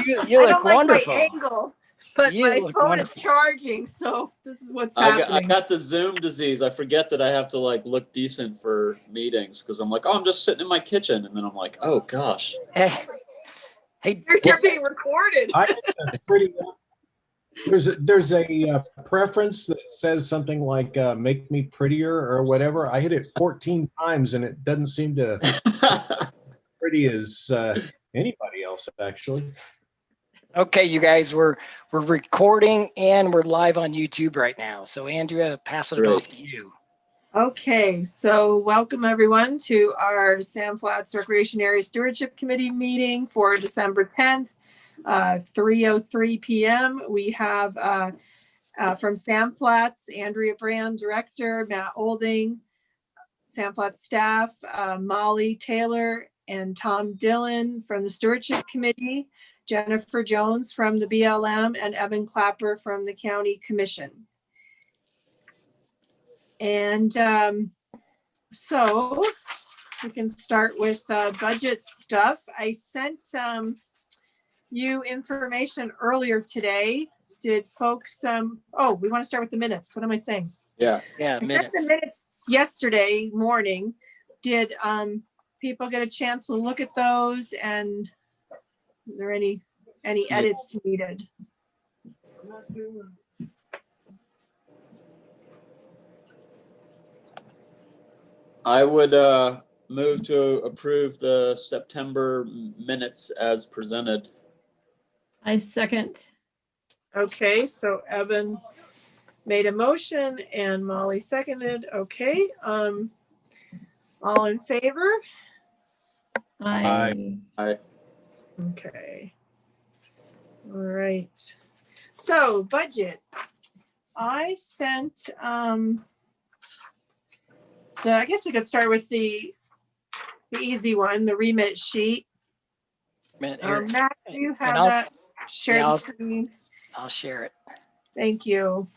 you I look don't like wonderful. my angle, but You my look phone wonderful. is charging, so this is what's I happening. got the Zoom disease. I forget that I have to like look decent for meetings because I'm like, oh, I'm just sitting in my kitchen, and then I'm like, oh gosh. Hey, You're being recorded. There's a preference that says something like make me prettier or whatever. I hit it 14 times and it doesn't seem to pretty as anybody else actually. okay, you guys, we're recording and we're live on YouTube right now. So Andrea, pass it off to you. Okay, so welcome everyone to our Sam Flats Recreation Area Stewardship Committee meeting for December 10th, 3:03 p.m. We have from Sam Flats, Andrea Brand, Director, Matt Olding, Sam Flats staff, Molly Taylor and Tom Dillon from the Stewardship Committee, Jennifer Jones from the BLM, and Evan Clapper from the County Commission. And so we can start with budget stuff. I sent you information earlier today. Did folks, oh, we want to start with the minutes. What am I saying? Yeah, I sent the minutes yesterday morning. Did people get a chance to look at those? And is there any edits needed? I would move to approve the September minutes as presented. I second. Okay, so Evan made a motion and Molly seconded. Okay, all in favor? Aye. Okay. All right. So budget. I sent I guess we could start with the easy one, the remit sheet. Matt, do you have that shared screen? I'll share it. Thank you.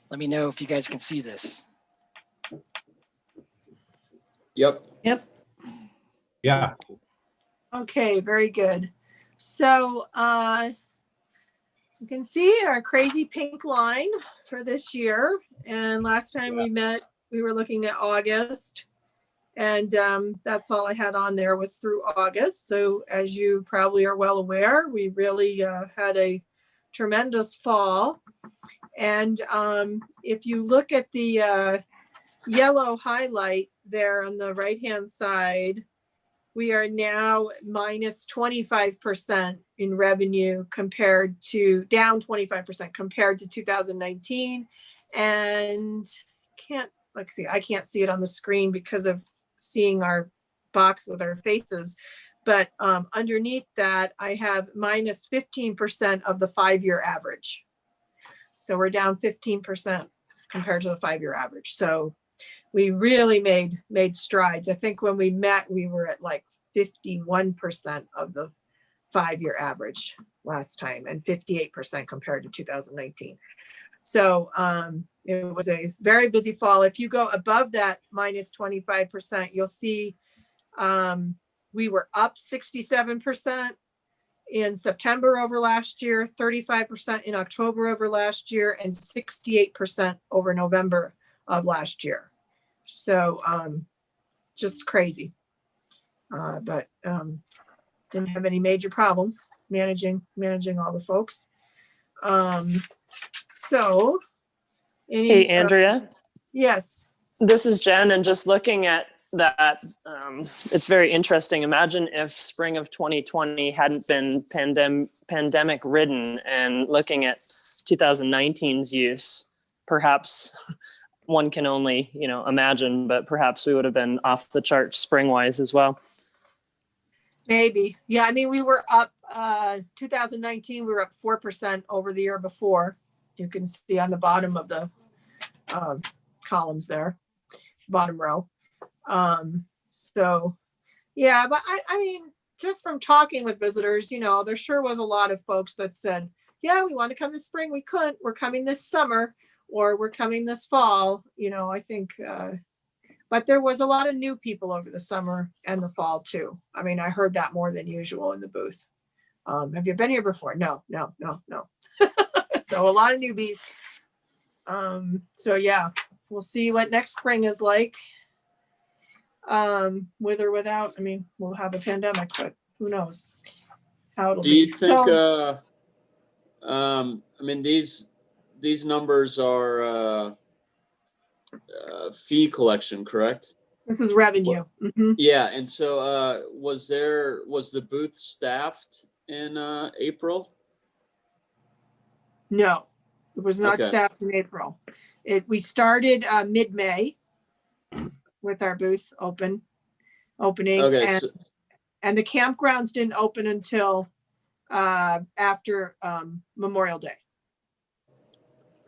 Let me know if you guys can see this. Yep. Yeah. Okay, very good. So you can see our crazy pink line for this year. And last time we met, we were looking at August. And that's all I had on there was through August. So as you probably are well aware, we really had a tremendous fall. And if you look at the yellow highlight there on the right-hand side, we are now minus 25% in revenue compared to down 25% compared to 2019. And I can't see it on the screen because of seeing our box with our faces. But underneath that, I have minus 15% of the 5-year average. So we're down 15% compared to the 5-year average. So we really made strides. I think when we met, we were at like 51% of the 5-year average last time and 58% compared to 2019. So it was a very busy fall. If you go above that minus 25%, you'll see we were up 67% in September over last year, 35% in October over last year, and 68% over November of last year. So just crazy. But didn't have any major problems managing all the folks. So hey, Andrea. Yes. This is Jen, and just looking at that, it's very interesting. Imagine if spring of 2020 hadn't been pandemic ridden, and looking at 2019's use, perhaps one can only, imagine, but perhaps we would have been off the chart spring-wise as well. Maybe. Yeah, I mean, we were up 2019, we were up 4% over the year before. You can see on the bottom of the columns there, bottom row. So yeah, but I mean, just from talking with visitors, there sure was a lot of folks that said, yeah, we want to come this spring. We couldn't. We're coming this summer, or we're coming this fall. I think, but there was a lot of new people over the summer and the fall too. I mean, I heard that more than usual in the booth. Have you been here before? No. So a lot of newbies. So yeah, we'll see what next spring is like. With or without, I mean, we'll have a pandemic, but who knows how it'll Do you be. think, So, I mean, these numbers are fee collection, correct? this is revenue. Mhm. Yeah, and so was the booth staffed in April? No, it was not Okay. staffed in April. We started mid-May with our booth opening, Okay, and the campgrounds didn't open until after Memorial Day,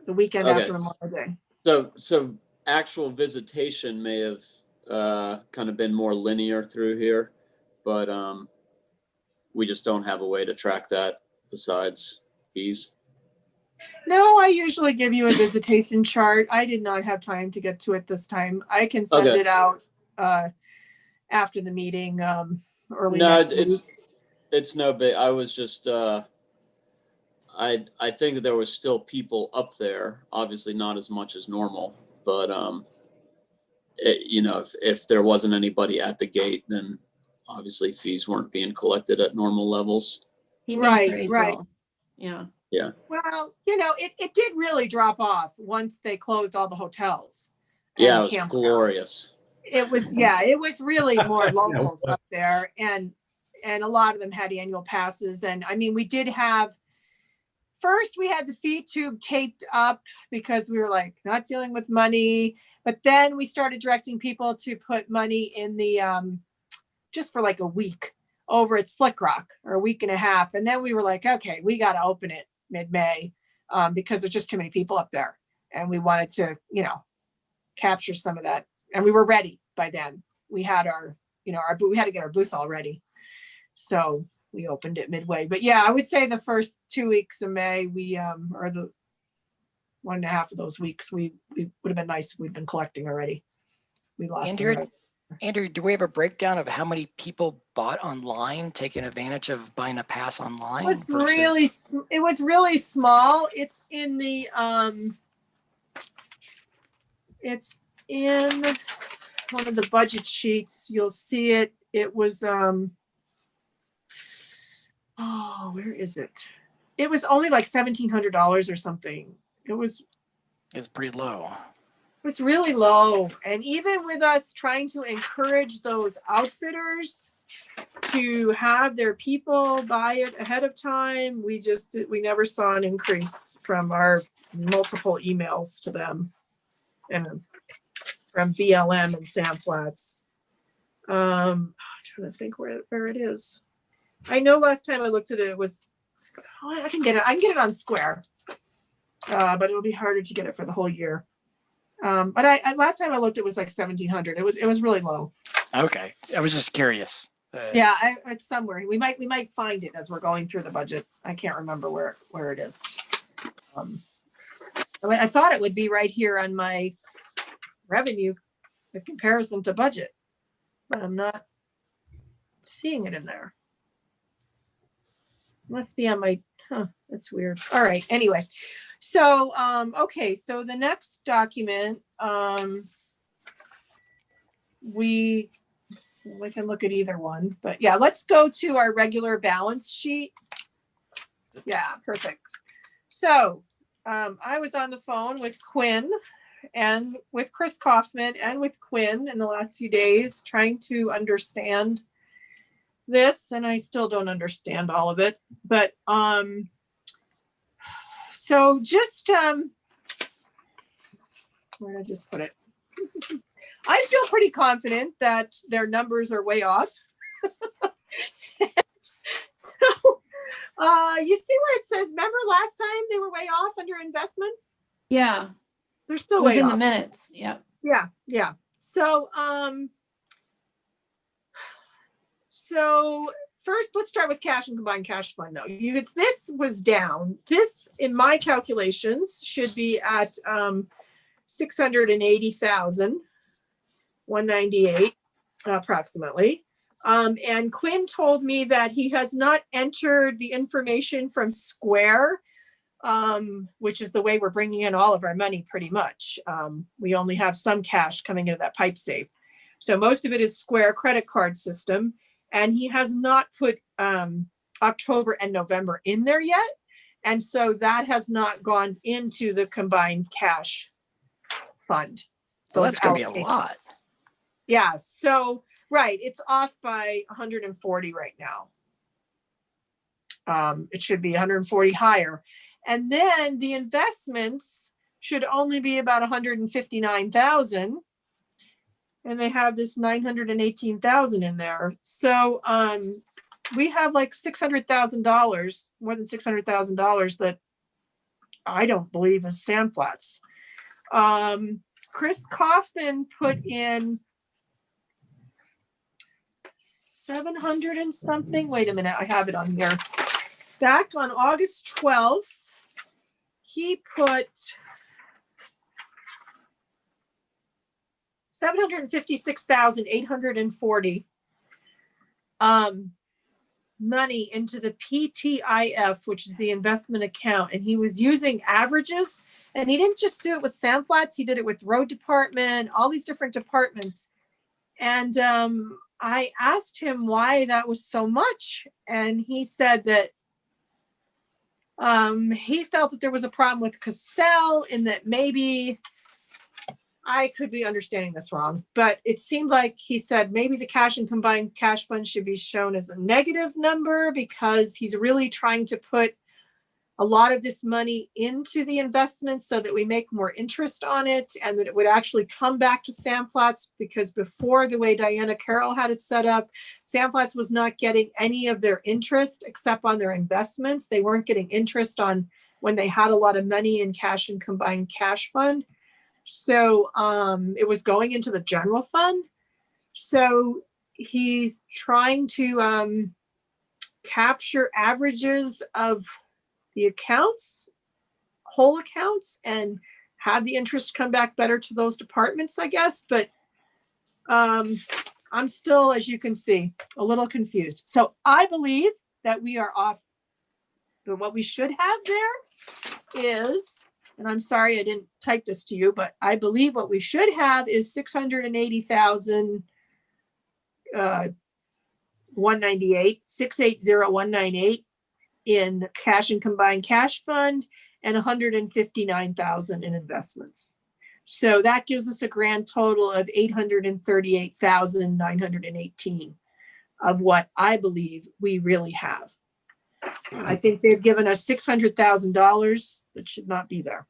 the weekend Okay. after Memorial Day. so actual visitation may have kind of been more linear through here, but we just don't have a way to track that besides fees. No, I usually give you a visitation chart. I did not have time to get to it this time. I can send Okay. it out after the meeting early No, next week. it's no big. I was just I think that there was still people up there, obviously not as much as normal, but if there wasn't anybody at the gate, then obviously fees weren't being collected at normal levels. He means for Right. April. Yeah. Well, it did really drop off once they closed all the hotels. and Yeah, it was campgrounds. glorious. It was really more locals up there, and a lot of them had annual passes. And I mean, we had the feed tube taped up because we were like not dealing with money, but then we started directing people to put money in the just for like a week over at Slick Rock, or a week and a half, and then we were like, okay, we got to open it mid-May because there's just too many people up there, and we wanted to capture some of that, and we were ready by then. We had our booth. We had to get our booth all ready, so we opened it midway. But yeah, I would say the first 2 weeks of May, we or the 1.5 of those weeks, we would have been nice if we'd been collecting already. We lost some. Andrew, do we have a breakdown of how many people bought online, taking advantage of buying a pass online? It was really small. It's in the it's in one of the budget sheets. You'll see it. It was where is it? It was only like $1,700 or something. It's pretty low. It was really low. And even with us trying to encourage those outfitters to have their people buy it ahead of time, we never saw an increase from our multiple emails to them and from BLM and Sam Flats. I'm trying to think where it is. I know last time I looked at it, it was, I can get it on Square, but it'll be harder to get it for the whole year. But I last time I looked, it was like 1,700. It was really low. Okay, I was just curious. Yeah, it's somewhere. We might find it as we're going through the budget. I can't remember where it is. I thought it would be right here on my revenue with comparison to budget, but I'm not seeing it in there. Must be on my. That's weird. All right. Anyway. So, okay. So the next document, we can look at either one, but yeah, let's go to our regular balance sheet. Yeah, perfect. So, I was on the phone with Quinn and with Chris Kaufman and with Quinn in the last few days, trying to understand this, and I still don't understand all of it, but, so just, where did I just put it? I feel pretty confident that their numbers are way off. So, you see where it says, remember last time they were way off under investments? Yeah. They're still It was way in off. the minutes. Yeah. Yeah. So, first, let's start with cash and combined cash fund, though. This was down. This, in my calculations, should be at 680,198 approximately. And Quinn told me that he has not entered the information from Square, which is the way we're bringing in all of our money pretty much. We only have some cash coming into that pipe safe. So most of it is Square credit card system. And he has not put October and November in there yet. And so that has not gone into the combined cash fund. Well, that's going to be a allocations. lot. Yeah. So, right. It's off by 140 right now. It should be 140 higher. And then the investments should only be about 159,000. And they have this 918,000 in there. So we have like $600,000, more than $600,000 that I don't believe is sand flats. Chris Kaufman put in 700 and something. Wait a minute, I have it on here. Back on August 12th, he put 756,840 money into the PTIF, which is the investment account. And he was using averages, and he didn't just do it with sand flats. He did it with road department, all these different departments. And I asked him why that was so much. And he said that he felt that there was a problem with Cassell, in that maybe, I could be understanding this wrong, but it seemed like he said maybe the cash and combined cash fund should be shown as a negative number because he's really trying to put a lot of this money into the investments so that we make more interest on it and that it would actually come back to Sandflats, because before, the way Diana Carroll had it set up, Sandflats was not getting any of their interest except on their investments. They weren't getting interest on when they had a lot of money in cash and combined cash fund. So it was going into the general fund. So he's trying to capture averages of the accounts, whole accounts, and have the interest come back better to those departments, I guess. But I'm still, as you can see, a little confused. So I believe that we are off. But what we should have there is, and I'm sorry I didn't type this to you, but I believe what we should have is 680,000 198, 680,198 in cash and combined cash fund, and 159,000 in investments. So that gives us a grand total of 838,918 of what I believe we really have. I think they've given us $600,000 that should not be there.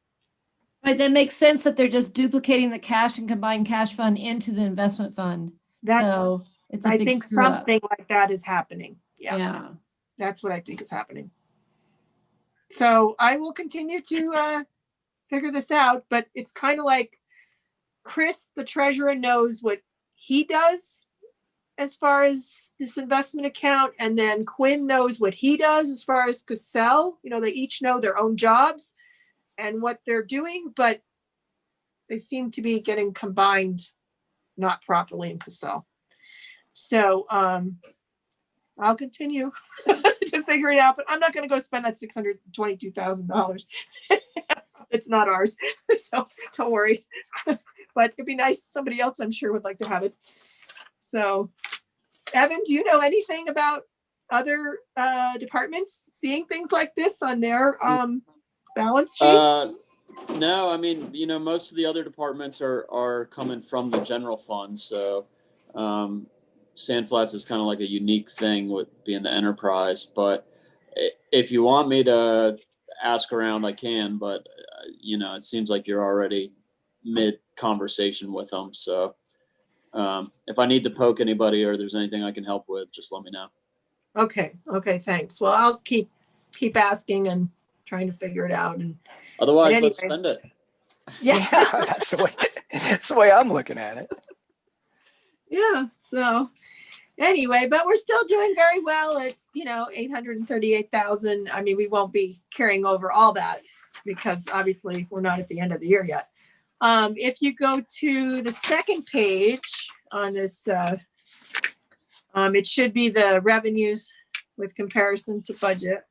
But that makes sense that they're just duplicating the cash and combined cash fund into the investment fund. So it's a I big think screw up. something like that is happening. Yeah. That's what I think is happening. So I will continue to figure this out, but it's kind of like Chris, the treasurer, knows what he does as far as this investment account, and then Quinn knows what he does as far as Cassell. You know, they each know their own jobs and what they're doing, but they seem to be getting combined not properly in Cassell. So I'll continue to figure it out, but I'm not going to go spend that $622,000. It's not ours, so don't worry. But it'd be nice. Somebody else, I'm sure, would like to have it. So, Evan, do you know anything about other departments seeing things like this on their balance sheets? No, I mean, you know, most of the other departments are coming from the general fund. So Sandflats is kind of like a unique thing with being the enterprise. But if you want me to ask around, I can. But, you know, it seems like you're already mid-conversation with them. So if I need to poke anybody or there's anything I can help with, just let me know. Okay, thanks. Well, I'll keep asking and trying to figure it out. And otherwise, anyway, let's spend it. Yeah, that's the way I'm looking at it. Yeah. So anyway, but we're still doing very well at, you know, 838,000. I mean, we won't be carrying over all that because obviously we're not at the end of the year yet. If you go to the second page on this It should be the revenues with comparison to budget,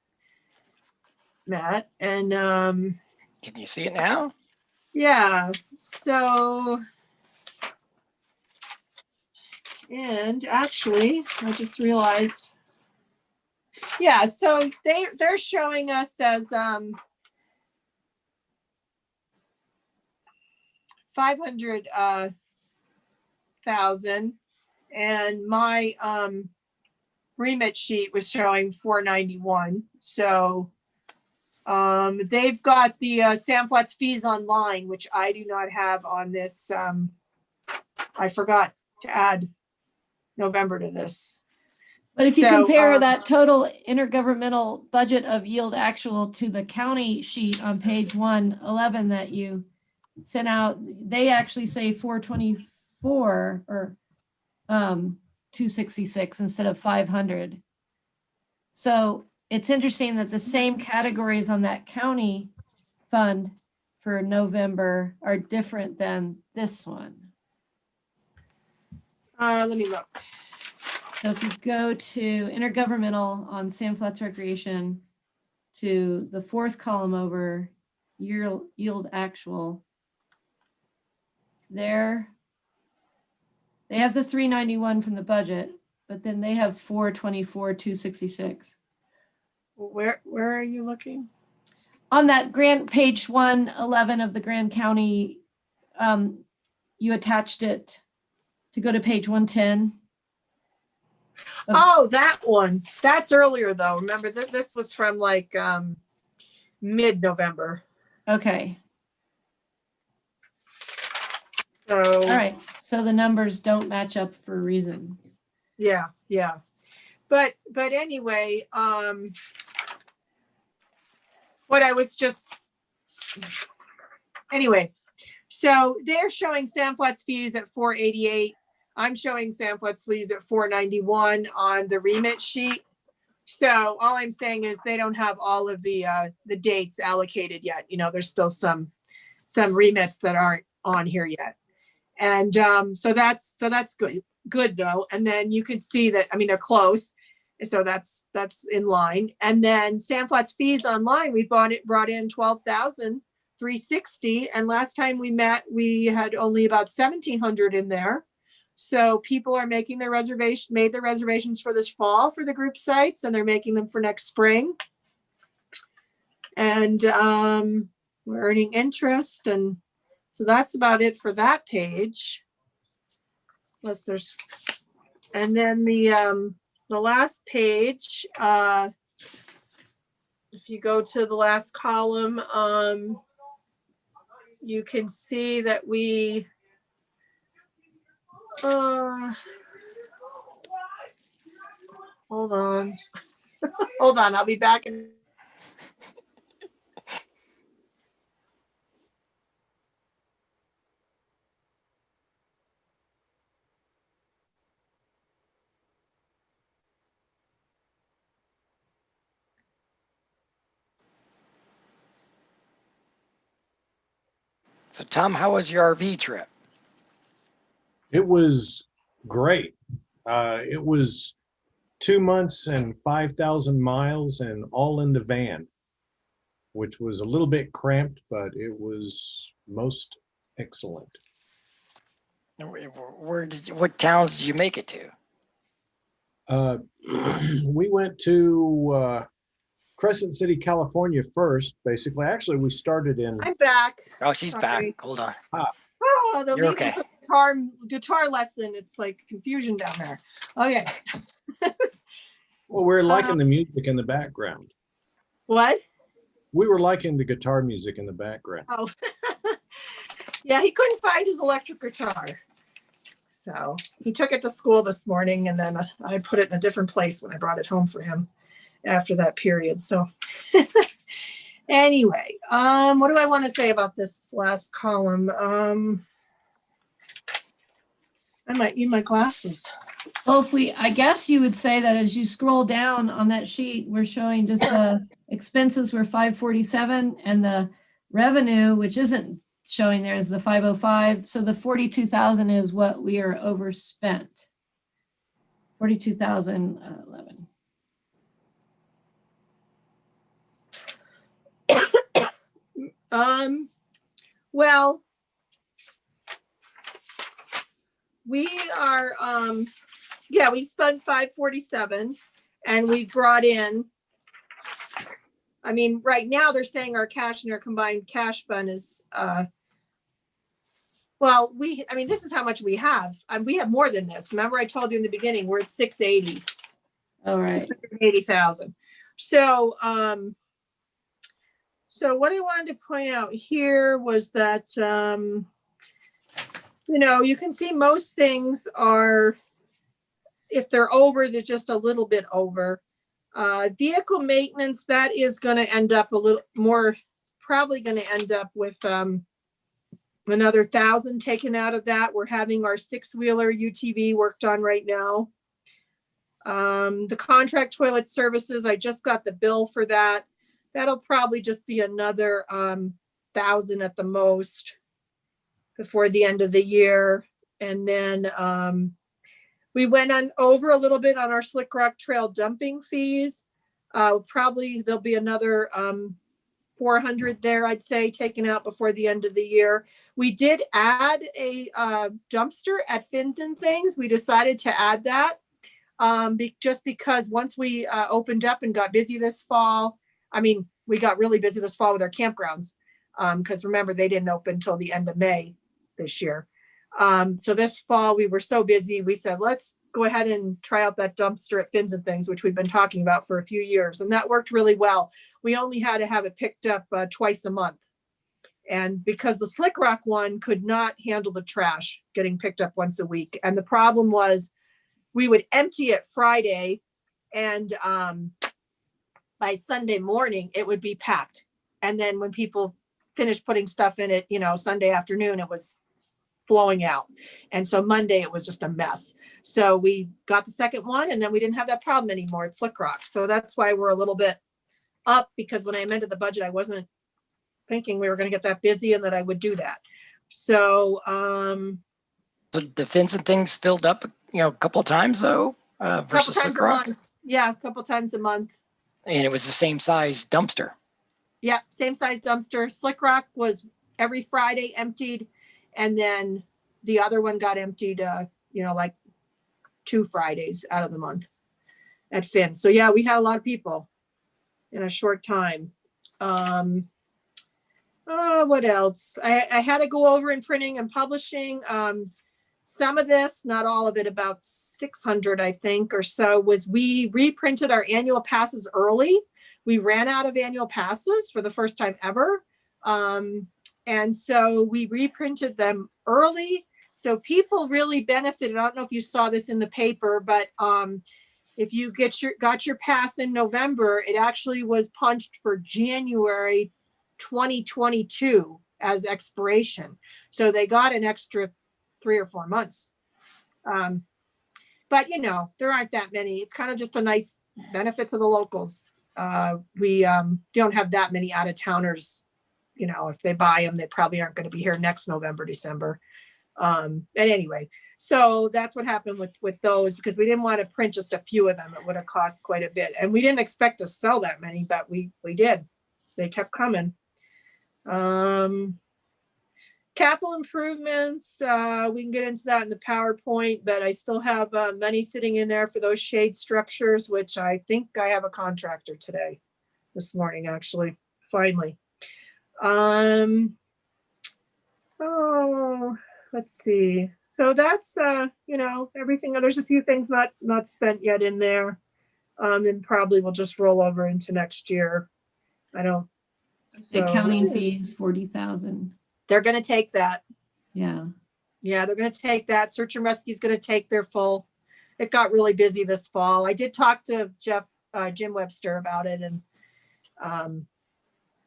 Matt. And Can you see it now? yeah, so, and actually, I just realized, yeah, so they're showing us as 500,000, and my remit sheet was showing 491. So they've got the Sam Flats fees online, which I do not have on this. I forgot to add November to this. But if you So, compare that total intergovernmental budget of yield actual to the county sheet on page 111 that you sent out, they actually say 424 or 266 instead of 500. So it's interesting that the same categories on that county fund for November are different than this one. Let me look. So if you go to intergovernmental on Sam Flats Recreation to the fourth column over yield actual, there they have the 391 from the budget, but then they have 424, 266. Where are you looking? On that grant page 111 of the Grand County, you attached it to go to page 110. Oh, that one. That's earlier though. Remember this was from like mid-November. Okay. So All right. So the numbers don't match up for a reason. yeah. But anyway, what I was just anyway, so they're showing Sam Flats fees at 488. I'm showing Sam Flats fees at 491 on the remit sheet. So all I'm saying is they don't have all of the dates allocated yet. You know, there's still some remits that aren't on here yet. And so that's good though. And then you can see that, I mean, they're close. So that's in line. And then Sam Flats fees online, we brought in 12,360. And last time we met, we had only about 1,700 in there. So people are making their reservations for this fall for the group sites, and they're making them for next spring. And we're earning interest. And so that's about it for that page. Unless there's, and then the last page, if you go to the last column, you can see that we, hold on, hold on, I'll be back in. So Tom, how was your RV trip? It was great. It was 2 months and 5,000 miles and all in the van, which was a little bit cramped, but it was most excellent. What towns did you make it to? We went to Crescent City, California first, basically. Actually, we started in, I'm back. Oh, she's Sorry. back. Hold on. Oh, the You're lead okay. was a guitar lesson. It's like confusion down there. Okay. well, we're liking the music in the background. What? We were liking the guitar music in the background. Oh, yeah, he couldn't find his electric guitar. So he took it to school this morning, and then I put it in a different place when I brought it home for him after that period. So anyway, what do I want to say about this last column? I might need my glasses. Well, I guess you would say that as you scroll down on that sheet, we're showing just the expenses were 547 and the revenue, which isn't showing there, is the 505. So the 42,000 is what we are overspent. 42,011. Well, we are, yeah, we spent 547 and we brought in, I mean, right now they're saying our cash and our combined cash fund is, well, I mean, this is how much we have. We have more than this. Remember I told you in the beginning, we're at 680. All right. 680,000. So, so what I wanted to point out here was that, you know, you can see most things are, if they're over, they're just a little bit over. Vehicle maintenance, that is going to end up a little more, it's probably going to end up with another 1,000 taken out of that. We're having our 6-wheeler UTV worked on right now. The contract toilet services, I just got the bill for that. That'll probably just be another 1,000 at the most before the end of the year. And then we went on over a little bit on our Slick Rock Trail dumping fees. Probably there'll be another 400 there, I'd say, taken out before the end of the year. We did add a dumpster at Fins and Things. We decided to add that just because once we opened up and got busy this fall, I mean, we got really busy this fall with our campgrounds because remember, they didn't open until the end of May this year. So this fall, we were so busy, we said, let's go ahead and try out that dumpster at Fins and Things, which we've been talking about for a few years. And that worked really well. We only had to have it picked up twice a month. And because the Slick Rock one could not handle the trash getting picked up once a week. And the problem was we would empty it Friday and by Sunday morning, it would be packed. And then when people finished putting stuff in it, you know, Sunday afternoon, it was flowing out. And so Monday, it was just a mess. So we got the second one and then we didn't have that problem anymore at Slick Rock. So that's why we're a little bit up, because when I amended the budget, I wasn't thinking we were going to get that busy and that I would do that. So, So the Fins and Things filled up, you know, a couple of times though, versus Slick Rock. Yeah, a couple times a month. And it was the same size dumpster. Yeah, same size dumpster. Slick Rock was every Friday emptied, and then the other one got emptied, you know, like 2 Fridays out of the month at Finn. So yeah, we had a lot of people in a short time. What else? I had to go over in printing and publishing. Some of this, not all of it, about 600, I think, or so, was we reprinted our annual passes early. We ran out of annual passes for the first time ever. And so we reprinted them early. So people really benefited. I don't know if you saw this in the paper, but if you got your pass in November, it actually was punched for January 2022 as expiration. So they got an extra 3 or 4 months. But you know, there aren't that many. It's kind of just a nice benefit to the locals. We don't have that many out of towners. You know, if they buy them, they probably aren't going to be here next November, December. And anyway, so that's what happened with those, because we didn't want to print just a few of them. It would have cost quite a bit. And we didn't expect to sell that many, but we did. They kept coming. Capital improvements, we can get into that in the PowerPoint, but I still have money sitting in there for those shade structures, which I think I have a contractor today, this morning, actually, finally. Oh, let's see. So that's, you know, everything. There's a few things not spent yet in there. And probably will just roll over into next year. I don't. The accounting fees, 40,000. They're going to take that. Yeah. Yeah, they're going to take that. Search and Rescue is going to take their full. It got really busy this fall. I did talk to Jim Webster about it. And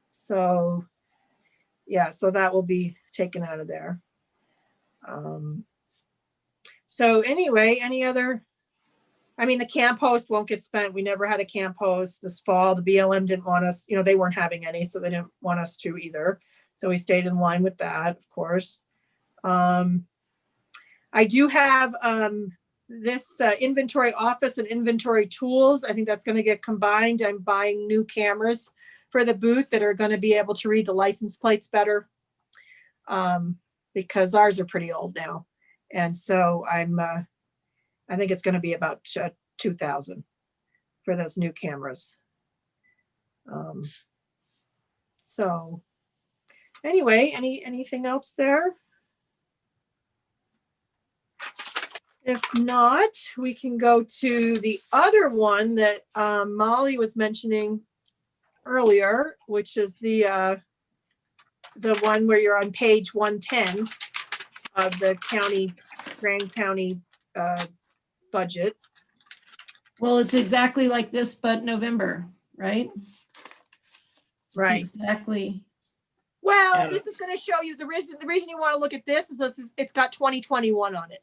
so, yeah, so that will be taken out of there. So anyway, any other, I mean, the camp host won't get spent. We never had a camp host this fall. The BLM didn't want us, you know, they weren't having any, so they didn't want us to either. So we stayed in line with that, of course. I do have this inventory office and inventory tools, I think that's going to get combined. I'm buying new cameras for the booth that are going to be able to read the license plates better, because ours are pretty old now. And so I think it's going to be about 2,000 for those new cameras. So anyway, anything else there? If not, we can go to the other one that Molly was mentioning earlier, which is the one where you're on page 110 of the Grand County budget. Well, it's exactly like this, but November, right? Right. It's exactly. Well, this is going to show you the reason you want to look at this is it's got 2021 on it.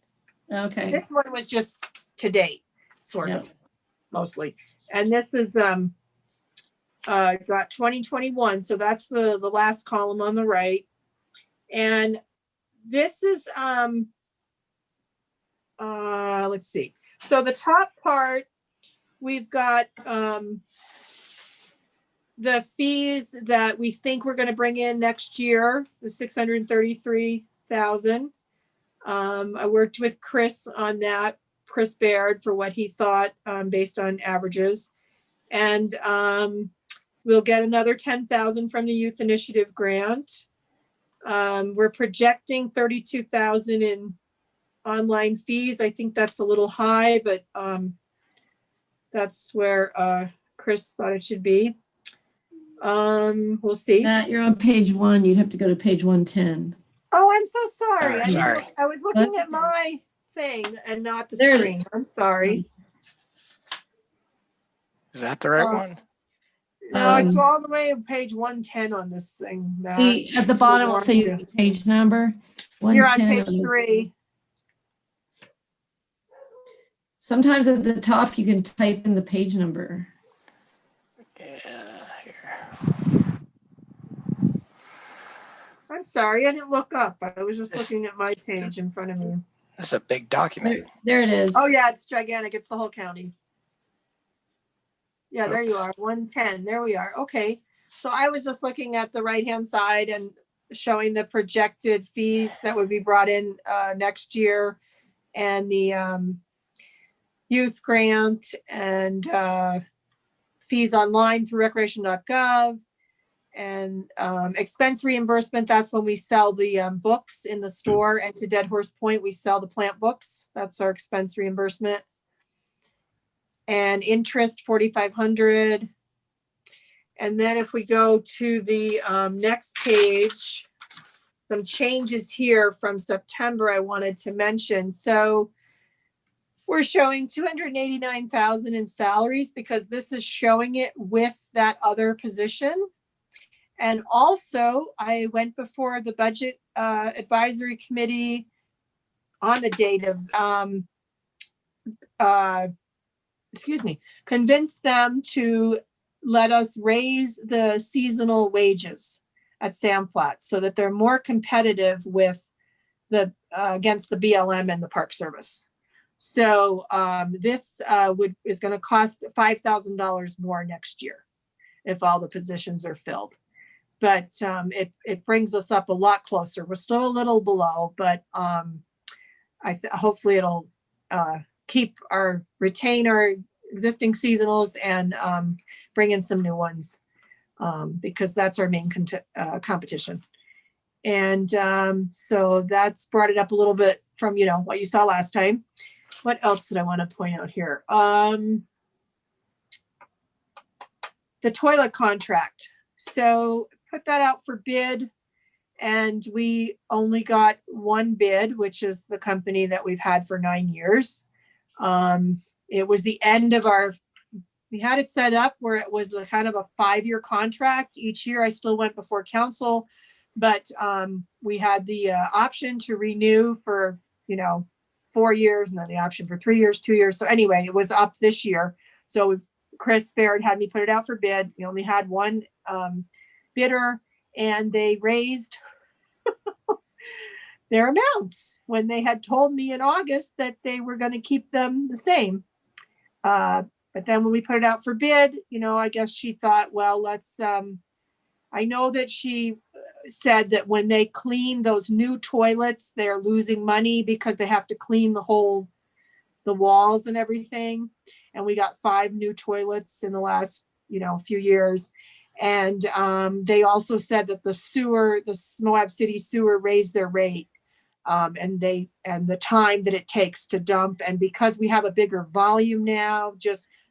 Okay. This one was just to date, sort of, mostly. And this is got 2021. So that's the last column on the right. And this is let's see. So the top part, we've got the fees that we think we're going to bring in next year, the 633,000. I worked with Chris on that, Chris Baird, for what he thought based on averages. And we'll get another 10,000 from the Youth Initiative grant. We're projecting 32,000 in online fees. I think that's a little high, but that's where Chris thought it should be. We'll see. Matt, you're on page 1. You'd have to go to page 110. Oh, I'm so sorry. Sorry. I was looking at my thing and not the There it screen. I'm sorry. Is that the right one? No, it's all the way to page 110 on this thing. Matt. See, at the bottom, I'll say the page number. You're on 110 page 3. Sometimes at the top, you can type in the page number. Yeah, here. I'm sorry, I didn't look up. I was just looking at my page in front of me. This is a big document. There it is. Oh yeah, it's gigantic. It's the whole county. Yeah, there you are. 110. There we are. Okay. So I was just looking at the right-hand side and showing the projected fees that would be brought in next year, and the youth grant and fees online through recreation.gov, and expense reimbursement. That's when we sell the books in the store, and to Dead Horse Point, we sell the plant books. That's our expense reimbursement. And interest, 4,500. And then if we go to the next page, some changes here from September I wanted to mention. So we're showing 289,000 in salaries because this is showing it with that other position. And also I went before the budget advisory committee on the date of, convinced them to let us raise the seasonal wages at Sam Flats so that they're more competitive with the against the BLM and the Park Service. So this is going to cost $5,000 more next year if all the positions are filled. But it brings us up a lot closer. We're still a little below, but hopefully it'll retain our existing seasonals and bring in some new ones because that's our main competition. And so that's brought it up a little bit from, what you saw last time. What else did I want to point out here? The toilet contract. So put that out for bid, and we only got one bid, which is the company that we've had for 9 years. It was the end of we had it set up where it was a kind of a 5-year contract. Each year I still went before council, but we had the option to renew for, 4 years, and then the option for 3 years, 2 years. So anyway, it was up this year. So Chris Baird had me put it out for bid. We only had one bidder, and they raised their amounts when they had told me in August that they were going to keep them the same. But then when we put it out for bid, I guess she thought, well, let's, I know that she said that when they clean those new toilets, they're losing money because they have to clean the walls and everything. And we got 5 new toilets in the last, few years. And they also said that the Moab City sewer raised their rate. And the time that it takes to dump. And because we have a bigger volume now,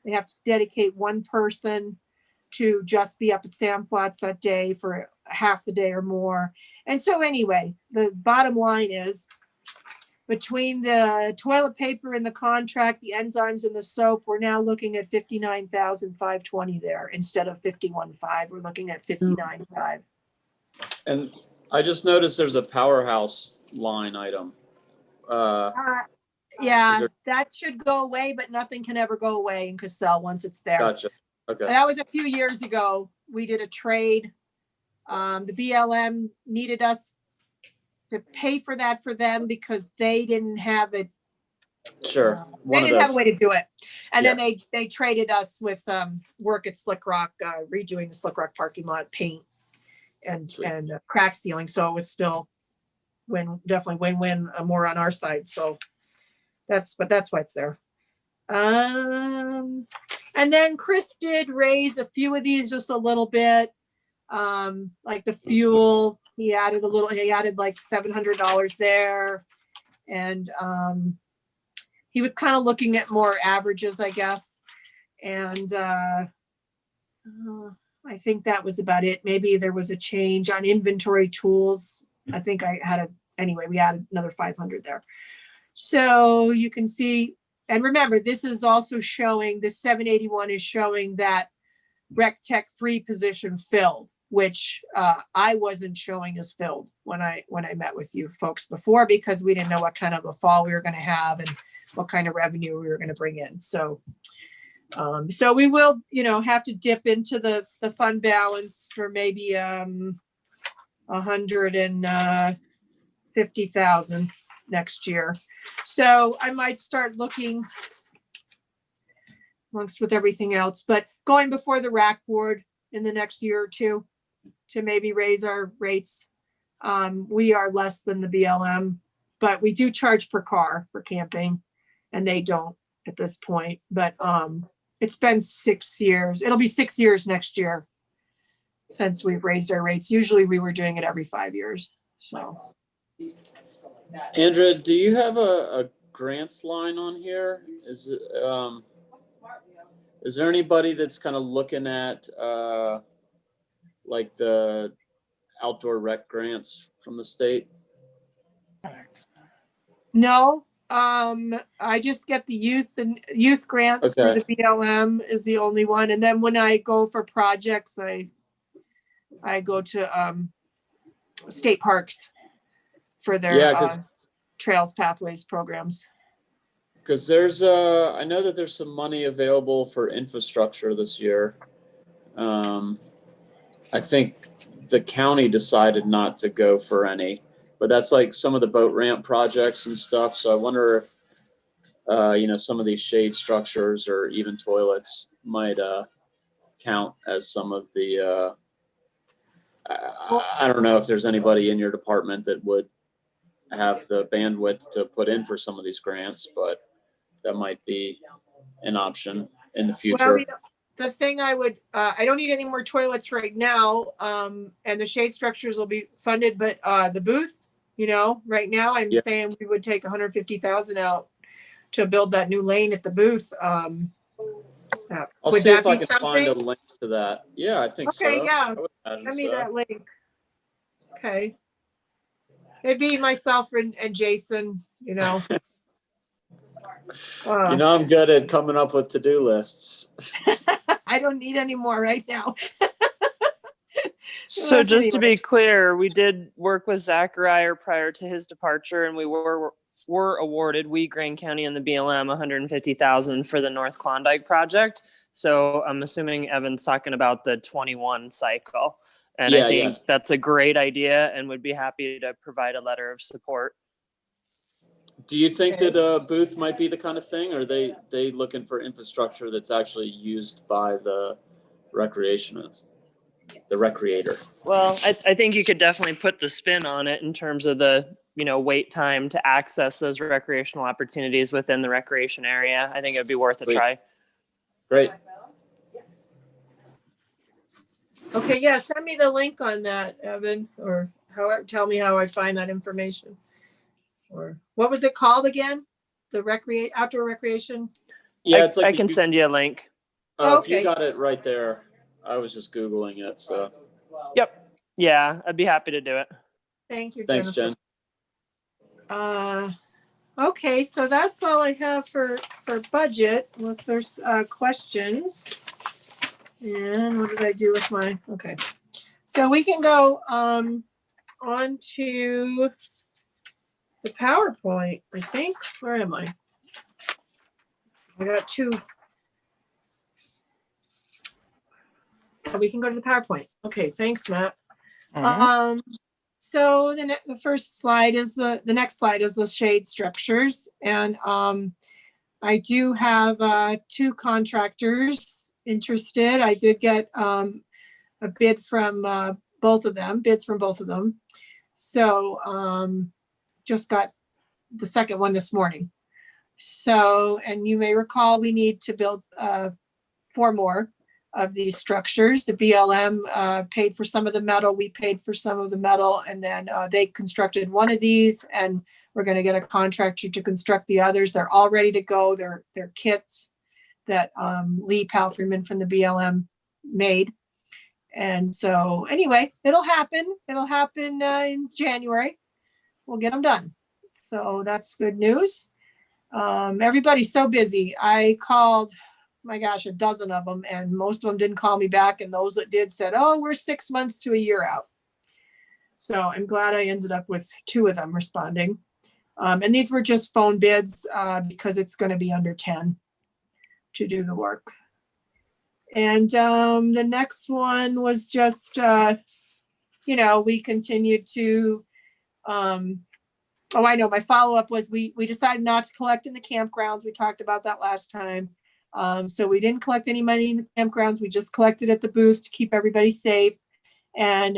they have to dedicate one person to just be up at Sam Flats that day for half the day or more. And so anyway, the bottom line is, between the toilet paper and the contract, the enzymes and the soap, we're now looking at $59,520 there instead of $51,500. We're looking at $59,500. And I just noticed there's a powerhouse line item. Yeah, that should go away, but nothing can ever go away in Cassell once it's there. Gotcha. Okay. That was a few years ago. We did a trade. The BLM needed us to pay for that for them because they didn't have it. Sure. They didn't have a way to do it. And Yeah. then they traded us with work at Slick Rock, redoing the Slick Rock parking lot, paint and crack sealing. So it was still definitely win-win, more on our side. So that's why it's there. And then Chris did raise a few of these just a little bit. Like the fuel, he added like $700 there. And he was kind of looking at more averages, I guess. And I think that was about it. Maybe there was a change on inventory tools. I think anyway, we added another 500 there. So you can see, and remember, this is also showing, the 781 is showing that Rec Tech 3 position filled, which I wasn't showing as filled when I met with you folks before, because we didn't know what kind of a fall we were going to have and what kind of revenue we were going to bring in. So we will, have to dip into the fund balance for maybe 150,000 next year. So I might start looking amongst with everything else, but going before the RAC board in the next year or two to maybe raise our rates. We are less than the BLM, but we do charge per car for camping, and they don't at this point. But it's been 6 years. It'll be 6 years next year since we've raised our rates. Usually we were doing it every 5 years. So, Andrea, do you have a grants line on here? Is there anybody that's kind of looking at like the outdoor rec grants from the state? no, I just get the youth grants through the BLM is the only one. And then when I go for projects, I go to state parks for their trails, pathways programs. Because there's I know that there's some money available for infrastructure this year. I think the county decided not to go for any, but that's like some of the boat ramp projects and stuff. So I wonder if, some of these shade structures or even toilets might count as some of the, I don't know if there's anybody in your department that would have the bandwidth to put in for some of these grants, but that might be an option in the future. Well, the thing I don't need any more toilets right now, and the shade structures will be funded, but the booth, right now I'm saying we would take 150,000 out to build that new lane at the booth. I'll see if I can find a link to that. Yeah, I think so. Okay, yeah. Send me that link. Okay. It'd be myself and Jason, I'm good at coming up with to-do lists. I don't need any more right now. So just to be clear, we did work with Zachariah prior to his departure, and we were awarded, Greene County and the BLM, 150,000 for the North Klondike project. So I'm assuming Evan's talking about the 21 cycle. And Yeah, I think yeah. that's a great idea and would be happy to provide a letter of support. Do you think that a booth might be the kind of thing, or are they looking for infrastructure that's actually used by the recreationist, the recreator? Well, I think you could definitely put the spin on it in terms of the, wait time to access those recreational opportunities within the recreation area. I think it'd be worth a Sweet. try. Great. Okay, yeah, send me the link on that, Evan, or tell me how I find that information. Or what was it called again? The outdoor recreation? Yeah, it's like I can send you a link. If you Okay. got it right there, I was just Googling it. So Yep. Yeah, I'd be happy to do it. Thank you, thanks, Jennifer. Jen. Okay, so that's all I have for budget, unless there's questions. And what did I do with my, okay. So we can go on to the PowerPoint, I think. Where am I? I got two. We can go to the PowerPoint. Okay, thanks, Matt. So the first slide is the next slide is the shade structures. And I do have 2 contractors interested. I did get a bid from both of them. So just got the second one this morning. So, and you may recall we need to build 4 more of these structures. The BLM paid for some of the metal, we paid for some of the metal, and then they constructed one of these, and we're going to get a contractor to construct the others. They're all ready to go. They're kits that Lee Palfreyman from the BLM made. And so anyway, it'll happen. It'll happen in January. We'll get them done. So that's good news. Everybody's so busy. I called, my gosh, a dozen of them, and most of them didn't call me back. And those that did said, oh, we're 6 months to a year out. So I'm glad I ended up with 2 of them responding. And these were just phone bids because it's going to be under 10 to do the work. And the next one was just, we continued to, I know my follow-up was we decided not to collect in the campgrounds. We talked about that last time. So we didn't collect any money in the campgrounds. We just collected at the booth to keep everybody safe. And,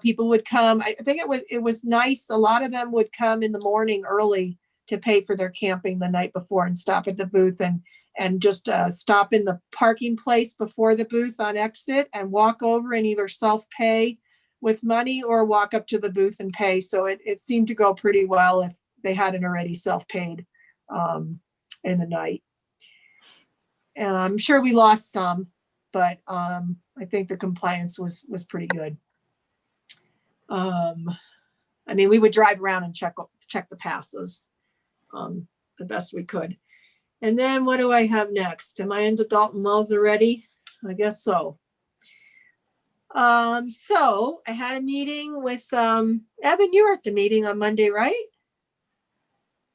people would come. I think it was nice. A lot of them would come in the morning early to pay for their camping the night before and stop at the booth and just stop in the parking place before the booth on exit and walk over and either self-pay with money or walk up to the booth and pay. So it seemed to go pretty well if they hadn't already self-paid in the night. And I'm sure we lost some, but I think the compliance was pretty good. We would drive around and check the passes the best we could. And then what do I have next? Am I into Dalton Wells already? I guess so. So I had a meeting with Evan, you were at the meeting on Monday, right?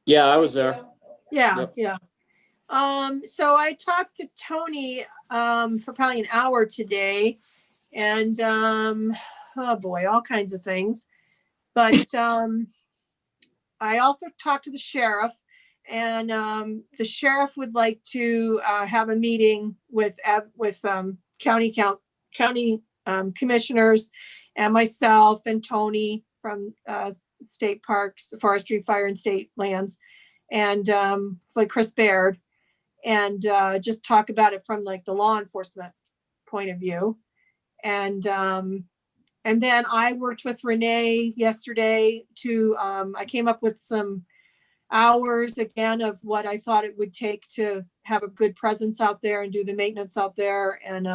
Yeah, I was there. Yeah, Yep. yeah. So I talked to Tony for probably an hour today, and oh boy, all kinds of things. But I also talked to the sheriff, and the sheriff would like to have a meeting with county commissioners and myself and Tony from state parks, forestry, fire, and state lands, and like Chris Baird, and just talk about it from like the law enforcement point of view. And then I worked with Renee yesterday to, I came up with some hours again of what I thought it would take to have a good presence out there and do the maintenance out there. And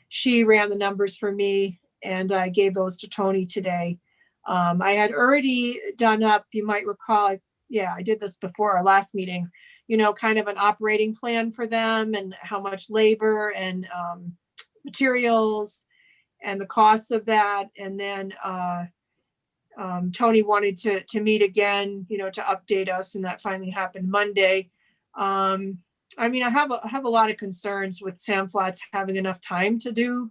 she ran the numbers for me, and I gave those to Tony today. I had already done up, you might recall, I did this before our last meeting, kind of an operating plan for them and how much labor and materials and the costs of that. And then Tony wanted to meet again, to update us, and that finally happened Monday. I have a lot of concerns with Sam Flats having enough time to do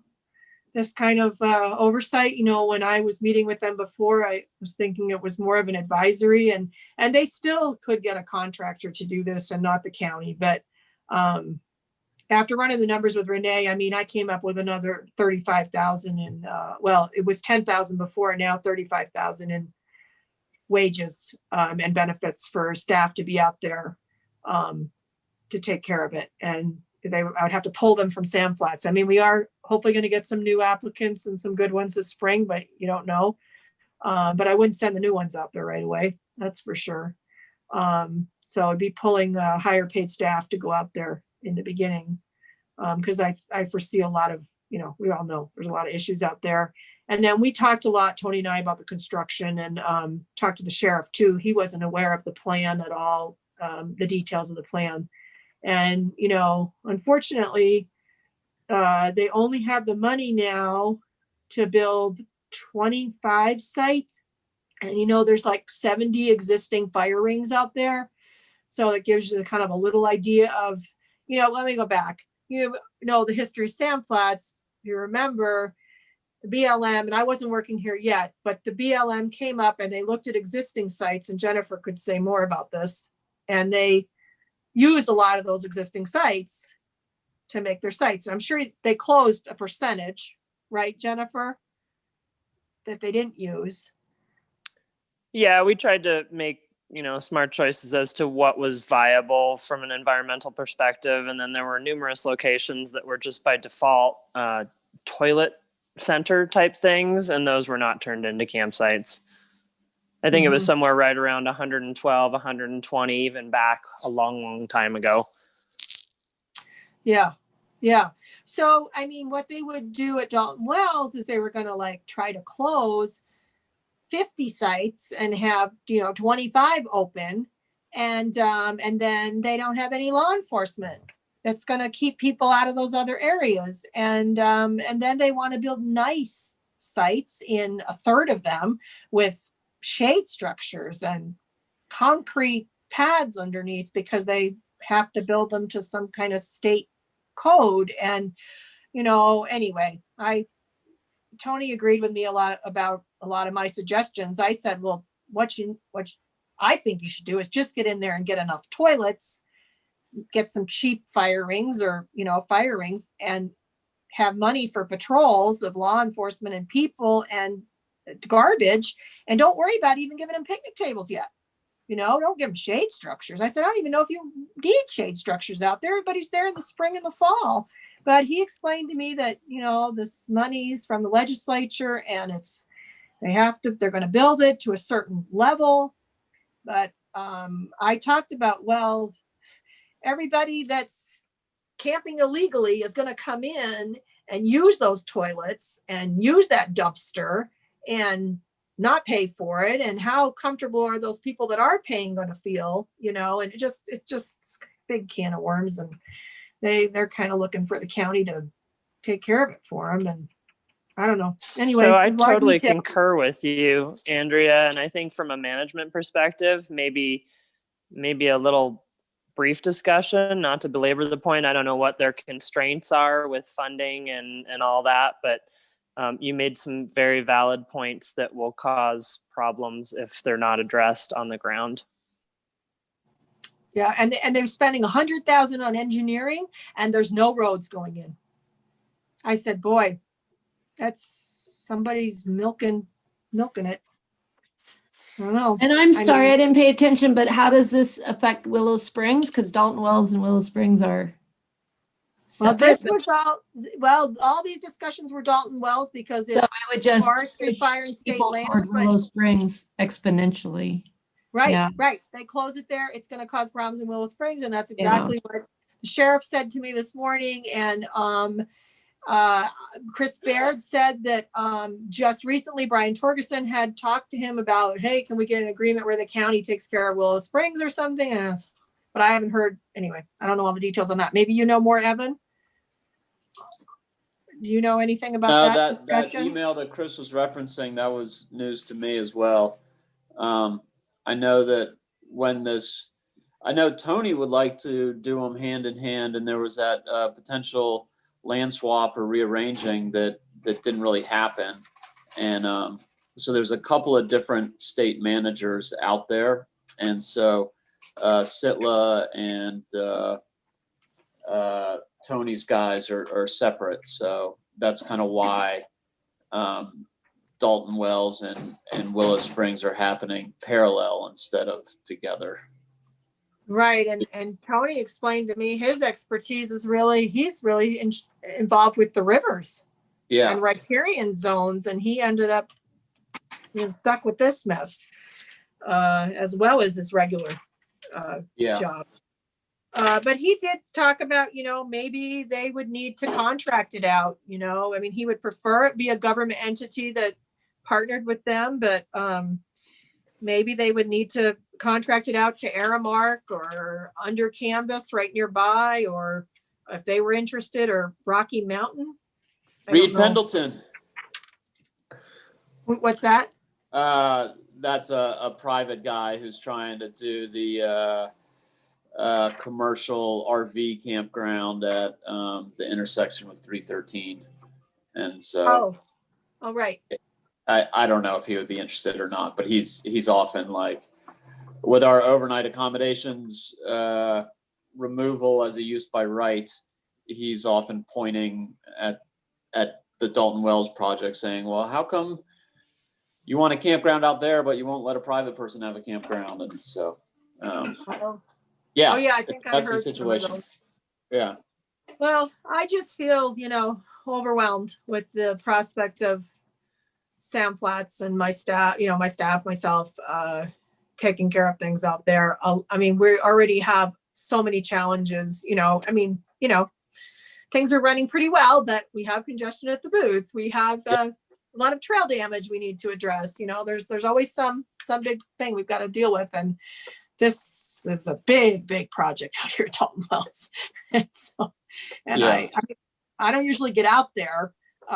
this kind of oversight. You know, when I was meeting with them before, I was thinking it was more of an advisory, and they still could get a contractor to do this and not the county. But after running the numbers with Renee, I mean, I came up with another 35,000 and well, it was 10,000 before, now 35,000 in wages and benefits for staff to be out there to take care of it. And I would have to pull them from Sam Flats. I mean, we are hopefully going to get some new applicants and some good ones this spring, but you don't know. But I wouldn't send the new ones out there right away. That's for sure. So I'd be pulling higher paid staff to go out there in the beginning. Because I foresee a lot of, you know, we all know there's a lot of issues out there. And then we talked a lot, Tony and I, about the construction, and talked to the sheriff too. He wasn't aware of the plan at all, the details of the plan. And, you know, unfortunately, they only have the money now to build 25 sites. And, you know, there's like 70 existing fire rings out there. So it gives you kind of a little idea of, you know, let me go back. You know, the history of Sam Flats, you remember the BLM, and I wasn't working here yet, but the BLM came up and they looked at existing sites, and Jennifer could say more about this. And they used a lot of those existing sites to make their sites. I'm sure they closed a percentage, right, Jennifer, that they didn't use. Yeah, we tried to make, you know, smart choices as to what was viable from an environmental perspective. And then there were numerous locations that were just by default toilet center type things, and those were not turned into campsites. I think it was somewhere right around 112, 120, even back a long time ago. Yeah. Yeah. So, I mean, what they would do at Dalton Wells is they were going to like try to close 50 sites and have, you know, 25 open, and then they don't have any law enforcement that's going to keep people out of those other areas. And then they want to build nice sites in a third of them with shade structures and concrete pads underneath, because they have to build them to some kind of state code. And, you know, anyway, Tony agreed with me a lot about a lot of my suggestions. I said, well, what I think you should do is just get in there and get enough toilets, get some cheap fire rings, or, you know, fire rings, and have money for patrols of law enforcement and people and garbage. And don't worry about even giving them picnic tables yet. You know, don't give them shade structures. I said, I don't even know if you need shade structures out there. Everybody's there in the spring and the fall. But he explained to me that, you know, this money's from the legislature, and they're going to build it to a certain level. But I talked about, well, everybody that's camping illegally is going to come in and use those toilets and use that dumpster and not pay for it. And how comfortable are those people that are paying going to feel, you know? And it's just a big can of worms. And they're kind of looking for the county to take care of it for them. And I don't know. Anyway, so I totally concur with you, Andrea. And I think from a management perspective, maybe a little brief discussion, not to belabor the point. I don't know what their constraints are with funding and all that, but you made some very valid points that will cause problems if they're not addressed on the ground. Yeah, and they're spending $100,000 on engineering, and there's no roads going in. I said, boy, that's somebody's milking it. I don't know. And I'm sorry, I didn't pay attention, but how does this affect Willow Springs? Because Dalton Wells and Willow Springs are separate. All these discussions were Dalton Wells because it's so I would just forestry, fire, and state land. Willow Springs exponentially. Right, yeah. Right. They close it there. It's going to cause problems in Willow Springs, and that's exactly what the sheriff said to me this morning. And Chris Baird said that just recently Brian Torgerson had talked to him about, hey, can we get an agreement where the county takes care of Willow Springs or something? But I haven't heard. Anyway, I don't know all the details on that. Maybe you know more, Evan. Do you know anything about that discussion? That email that Chris was referencing, that was news to me as well. I know that I know Tony would like to do them hand in hand, and there was that potential land swap or rearranging that that didn't really happen. And so there's a couple of different state managers out there. And so Sitla and Tony's guys are separate. So that's kind of why Dalton Wells and Willow Springs are happening parallel instead of together. Right. And Tony explained to me his expertise is he's really involved with the rivers and riparian zones. And he ended up stuck with this mess as well as his regular job. But he did talk about, maybe they would need to contract it out, I mean, he would prefer it be a government entity that partnered with them, but maybe they would need to contract it out to Aramark or Under Canvas right nearby, or if they were interested, or Rocky Mountain. Reed Pendleton. What's that? That's a private guy who's trying to do the commercial RV campground at the intersection with 313. And so right. I don't know if he would be interested or not, but he's often like with our overnight accommodations removal as a use by right, he's often pointing at the Dalton Wells project saying, well, how come you want a campground out there, but you won't let a private person have a campground? And so, yeah. Oh yeah, I think that's I heard the situation. Yeah. Well, I just feel, overwhelmed with the prospect of Sam Flats and my staff, myself, taking care of things out there. I mean, we already have so many challenges, things are running pretty well, but we have congestion at the booth. We have a lot of trail damage we need to address. There's always some big thing we've got to deal with. And this is a big project out here at Dalton Wells. I don't usually get out there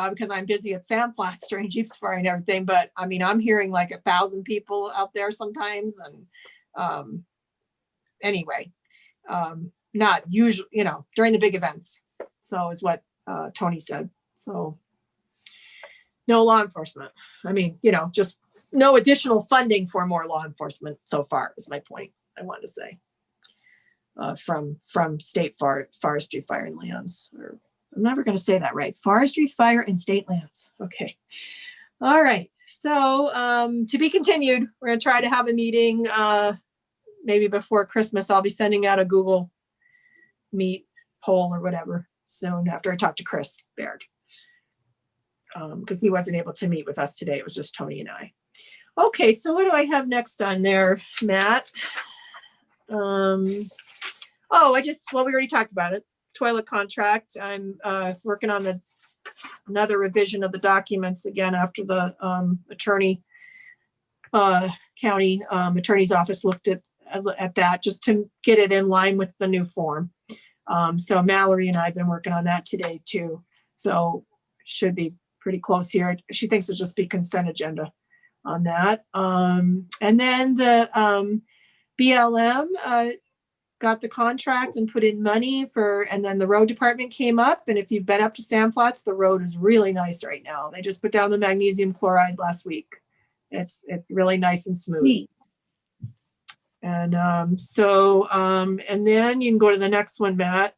because I'm busy at Sam Flats during Jeep Safari and everything. But I mean, I'm hearing like 1,000 people out there sometimes. And anyway, not usually, during the big events. So is what Tony said. So no law enforcement. I mean, just no additional funding for more law enforcement so far is my point. I wanted to say from state forestry, fire and lands. Or I'm never going to say that right. Forestry, fire and state lands. Okay. All right. So to be continued, we're going to try to have a meeting maybe before Christmas. I'll be sending out a Google Meet poll or whatever soon after I talk to Chris Baird. Because he wasn't able to meet with us today. It was just Tony and I. Okay, so what do I have next on there, Matt? We already talked about it. Toilet contract. I'm working on another revision of the documents again after the county attorney's office looked at that just to get it in line with the new form. So Mallory and I have been working on that today too. So should be pretty close here. She thinks it'll just be consent agenda on that. And then the BLM got the contract and put in money and then the road department came up. And if you've been up to Sam Flats, the road is really nice right now. They just put down the magnesium chloride last week. It's really nice and smooth. Neat. And and then you can go to the next one, Matt.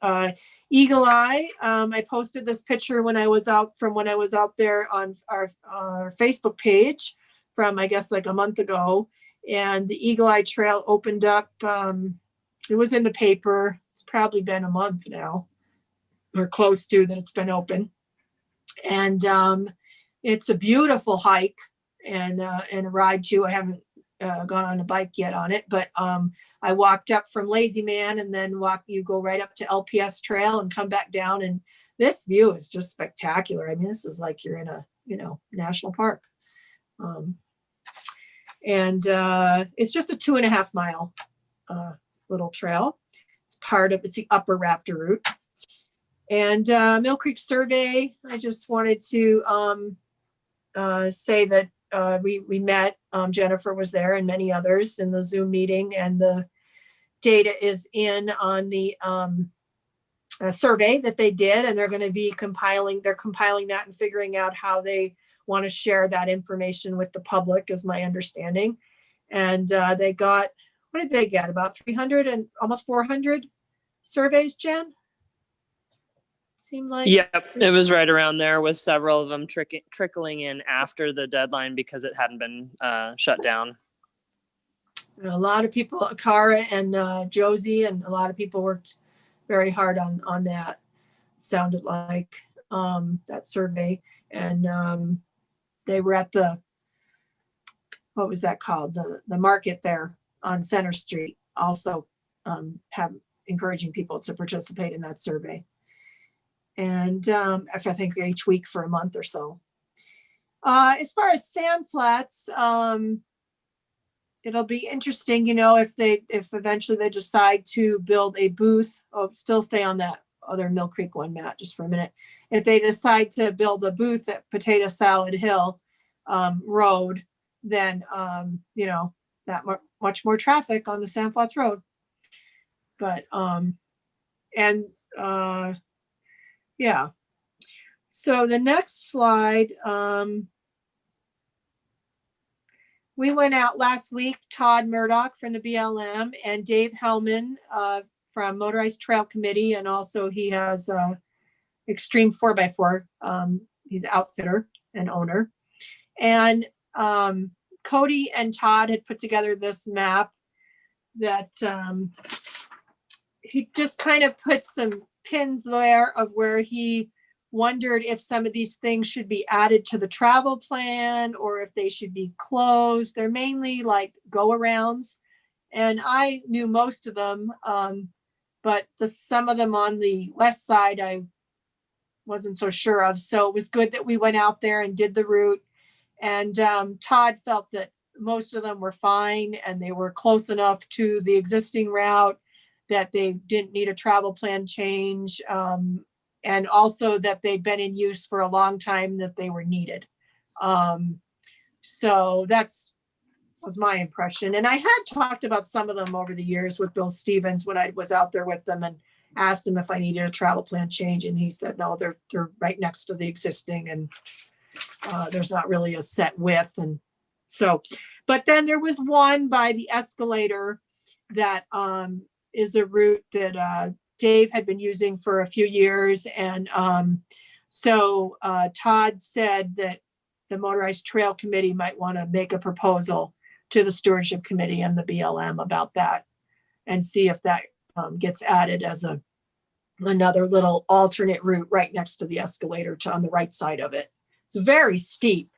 Eagle Eye. I posted this picture when I was out there on our Facebook page from, I guess, like a month ago. And the Eagle Eye Trail opened up. It was in the paper. It's probably been a month now, or close to that it's been open. And it's a beautiful hike and a ride too. I haven't gone on a bike yet on it, but I walked up from Lazy Man and then you go right up to LPS Trail and come back down, and this view is just spectacular. I mean, this is like you're in a national park. And it's just a 2.5 mile little trail. It's the upper Raptor route. And Mill Creek Survey, I just wanted to say that we met, Jennifer was there and many others in the Zoom meeting, and the data is in on the survey that they did, and they're going to be compiling that and figuring out how they want to share that information with the public, is my understanding. And they got, what did they get? About 300 and almost 400 surveys, Jen? Seemed like. Yep, it was right around there, with several of them trickling in after the deadline because it hadn't been shut down. A lot of people, Cara and Josie, and a lot of people worked very hard on that. It sounded like that survey. And they were at the, what was that called? The market there on Center Street, also have encouraging people to participate in that survey. And I think each week for a month or so. As far as sand flats, it'll be interesting, you know, if eventually they decide to build a booth. Oh, still stay on that other Mill Creek one, Matt, just for a minute. If they decide to build a booth at Potato Salad Hill Road, then you know, that much more traffic on the Sand Flats Road. But yeah. So the next slide, we went out last week, Todd Murdoch from the BLM and Dave Hellman from Motorized Trail Committee. And also he has Extreme 4x4. He's outfitter and owner. And Cody and Todd had put together this map that he just kind of put some pins there of where he wondered if some of these things should be added to the travel plan or if they should be closed. They're mainly like go-arounds, and I knew most of them, but some of them on the west side I wasn't so sure of. So it was good that we went out there and did the route. And Todd felt that most of them were fine and they were close enough to the existing route that they didn't need a travel plan change. And also that they'd been in use for a long time, that they were needed. So was my impression. And I had talked about some of them over the years with Bill Stevens when I was out there with them and asked him if I needed a travel plan change. And he said, no, they're right next to the existing, and there's not really a set width. And so, but then there was one by the escalator that is a route that Dave had been using for a few years. And so Todd said that the Motorized Trail Committee might want to make a proposal to the Stewardship Committee and the BLM about that and see if that gets added as another little alternate route right next to the escalator on the right side of it. It's very steep.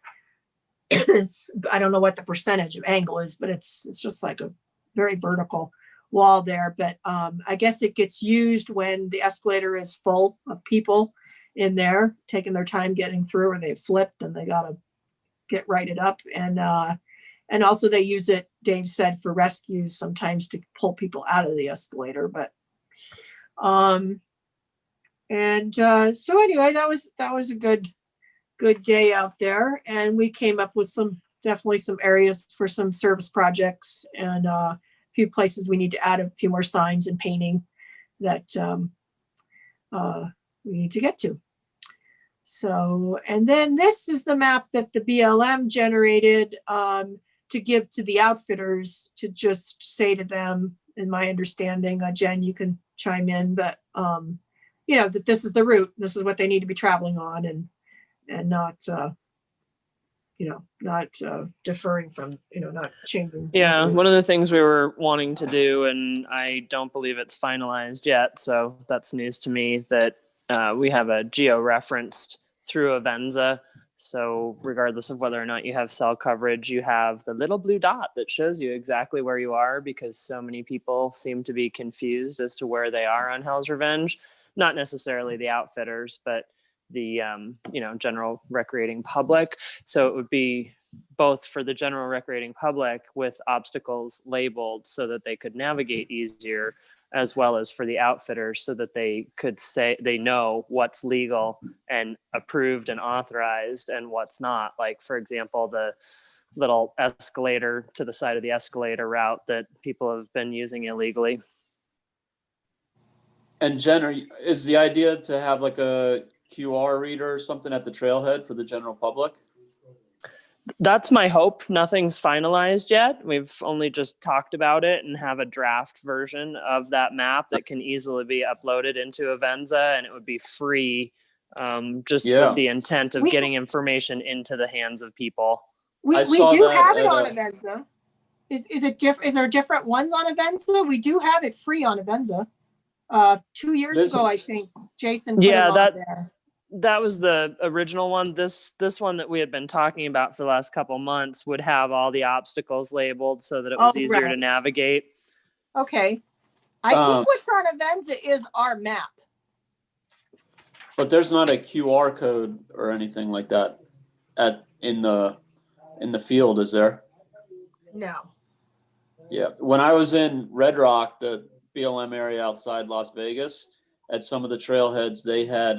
I don't know what the percentage of angle is, but it's just like a very vertical wall there. But I guess it gets used when the escalator is full of people in there taking their time getting through, or they've flipped and they got to get righted up. And also they use it, Dave said, for rescues sometimes to pull people out of the escalator. But so anyway, that was a good day out there, and we came up with definitely some areas for some service projects and a few places we need to add a few more signs and painting that we need to get to. So, and then this is the map that the BLM generated to give to the outfitters, to just say to them, in my understanding, Jen, you can chime in, but you know, that this is the route, this is what they need to be traveling on, and not not deferring from, not changing. Yeah, one of the things we were wanting to do, and I don't believe it's finalized yet, so that's news to me, that we have a geo-referenced through Avenza. So regardless of whether or not you have cell coverage, you have the little blue dot that shows you exactly where you are, because so many people seem to be confused as to where they are on Hell's Revenge. Not necessarily the outfitters, but the general recreating public. So it would be both for the general recreating public with obstacles labeled so that they could navigate easier, as well as for the outfitters so that they could say they know what's legal and approved and authorized and what's not. Like, for example, the little escalator to the side of the escalator route that people have been using illegally. And Jen, is the idea to have like a QR reader or something at the trailhead for the general public? That's my hope. Nothing's finalized yet. We've only just talked about it and have a draft version of that map that can easily be uploaded into Avenza, and it would be free, just with the intent of getting information into the hands of people. We do have it on Avenza. Is there different ones on Avenza? We do have it free on Avenza. 2 years ago, I think Jason put it on there. That was the original one. This one that we had been talking about for the last couple months would have all the obstacles labeled so that it was easier to navigate. Okay. I think what's on Avenza is our map. But there's not a QR code or anything like that in the field, is there? No. Yeah. When I was in Red Rock, the BLM area outside Las Vegas, at some of the trailheads, they had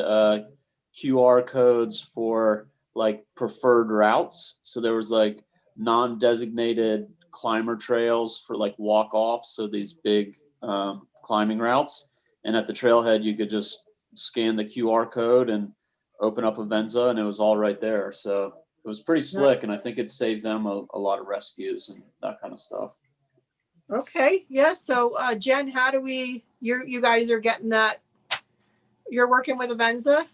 QR codes for like preferred routes. So there was like non-designated climber trails for like walk-offs. So these big climbing routes. And at the trailhead, you could just scan the QR code and open up Avenza, and it was all right there. So it was pretty slick, and I think it saved them a lot of rescues and that kind of stuff. Okay. Yeah. So Jen, how do you guys are getting that? You're working with Avenza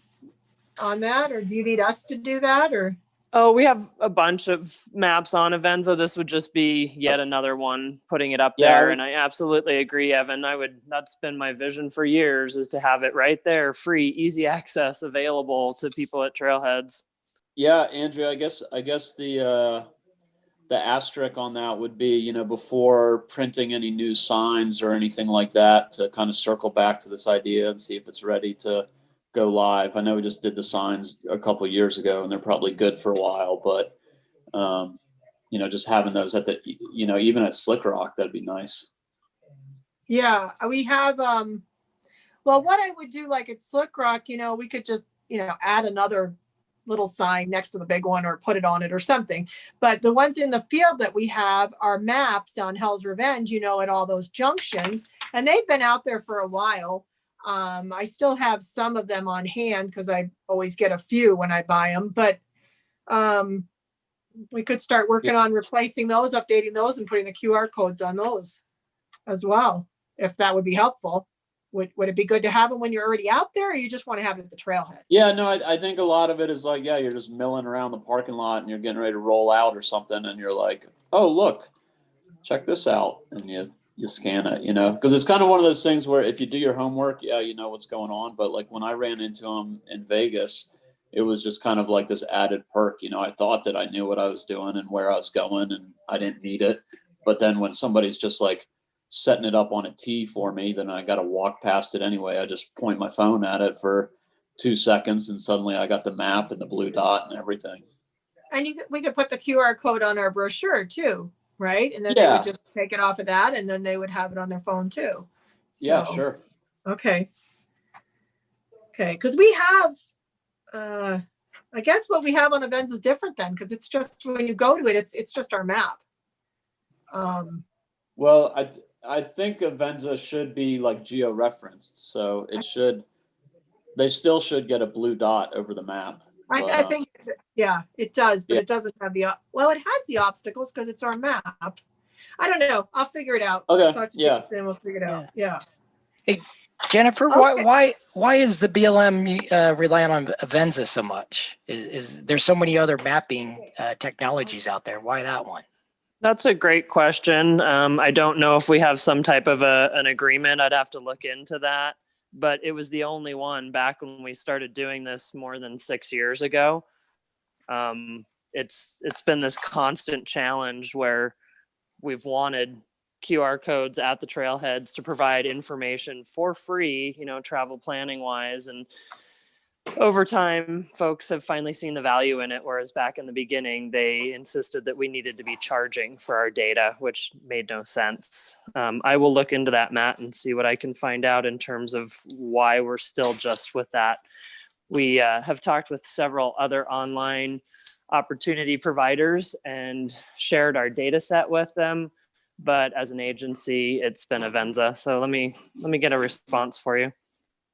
on that, or do you need us to do that, or? Oh, we have a bunch of maps on Avenza. This would just be yet another one putting it up there. And I absolutely agree, Evan. That's been my vision for years, is to have it right there, free, easy access, available to people at trailheads. Yeah, Andrea, I guess the asterisk on that would be, before printing any new signs or anything like that, to kind of circle back to this idea and see if it's ready to go live. I know we just did the signs a couple of years ago, and they're probably good for a while, but just having those at the, even at Slick Rock, that'd be nice. Yeah, we have, well, what I would do, like at Slick Rock, we could just, add another little sign next to the big one or put it on it or something. But the ones in the field that we have are maps on Hell's Revenge, at all those junctions, and they've been out there for a while. I still have some of them on hand because I always get a few when I buy them, but we could start working on replacing those, updating those, and putting the QR codes on those as well, if that would be helpful. Would it be good to have them when you're already out there, or you just want to have it at the trailhead? Yeah, no, I think a lot of it is like, you're just milling around the parking lot and you're getting ready to roll out or something, and you're like, oh, look, check this out, and you scan it, because it's kind of one of those things where if you do your homework, you know what's going on. But like when I ran into them in Vegas, it was just kind of like this added perk. I thought that I knew what I was doing and where I was going, and I didn't need it. But then when somebody's just like setting it up on a tee for me, then I got to walk past it anyway. I just point my phone at it for 2 seconds, and suddenly I got the map and the blue dot and everything. And we could put the QR code on our brochure too, right? And then they would just take it off of that, and then they would have it on their phone too. So, yeah, sure. Okay. Because we have, I guess what we have on Avenza is different then, because it's just when you go to it, it's just our map. Well, I think Avenza should be like geo-referenced, so they still should get a blue dot over the map. I think, it does, but it doesn't have it has the obstacles because it's our map. I don't know. I'll figure it out. Okay. Talk to Jason, we'll figure it out. Yeah. Hey, Jennifer, why is the BLM relying on Avenza so much? Is there so many other mapping technologies out there? Why that one? That's a great question. I don't know if we have some type of an agreement. I'd have to look into that. But it was the only one back when we started doing this more than 6 years ago. It's been this constant challenge where we've wanted QR codes at the trailheads to provide information for free, travel planning wise. And over time, folks have finally seen the value in it, whereas back in the beginning, they insisted that we needed to be charging for our data, which made no sense. I will look into that, Matt, and see what I can find out in terms of why we're still just with that. We have talked with several other online opportunity providers and shared our data set with them. But as an agency, it's been Avenza. So let me get a response for you.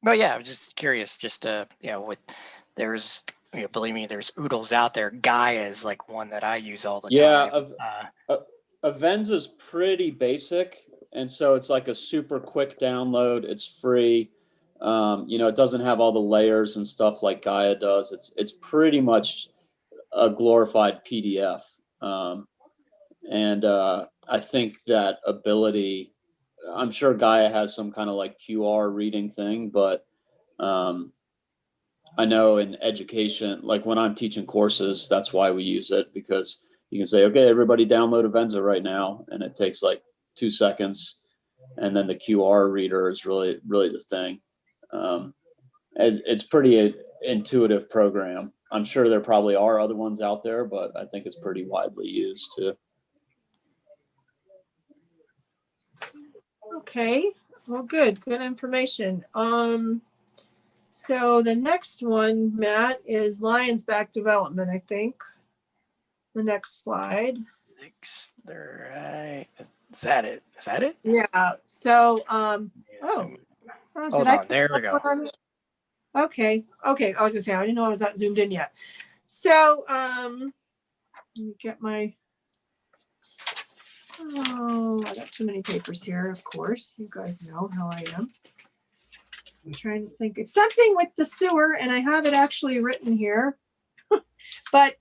Well, yeah, I was just curious, just with there's, believe me, there's oodles out there. Gaia is like one that I use all the Yeah, time. Avenza's pretty basic, and so it's like a super quick download. It's free. It doesn't have all the layers and stuff like Gaia does. It's pretty much a glorified PDF. And I think that ability, I'm sure Gaia has some kind of like QR reading thing, but I know in education, like when I'm teaching courses, that's why we use it, because you can say, okay, everybody download Avenza right now. And it takes like 2 seconds. And then the QR reader is really, really the thing. It's pretty intuitive program. I'm sure there probably are other ones out there, but I think it's pretty widely used too. Okay, well, good information. So the next one, Matt, is Lions Back Development, I think. The next slide. Next, right. Is that it? Is that it? Yeah. So, Hold did I on. There we go. Okay. I was gonna say I didn't know I was not zoomed in yet. So, let me get my. Oh, I got too many papers here. Of course, you guys know how I am. I'm trying to think. It's something with the sewer, and I have it actually written here. But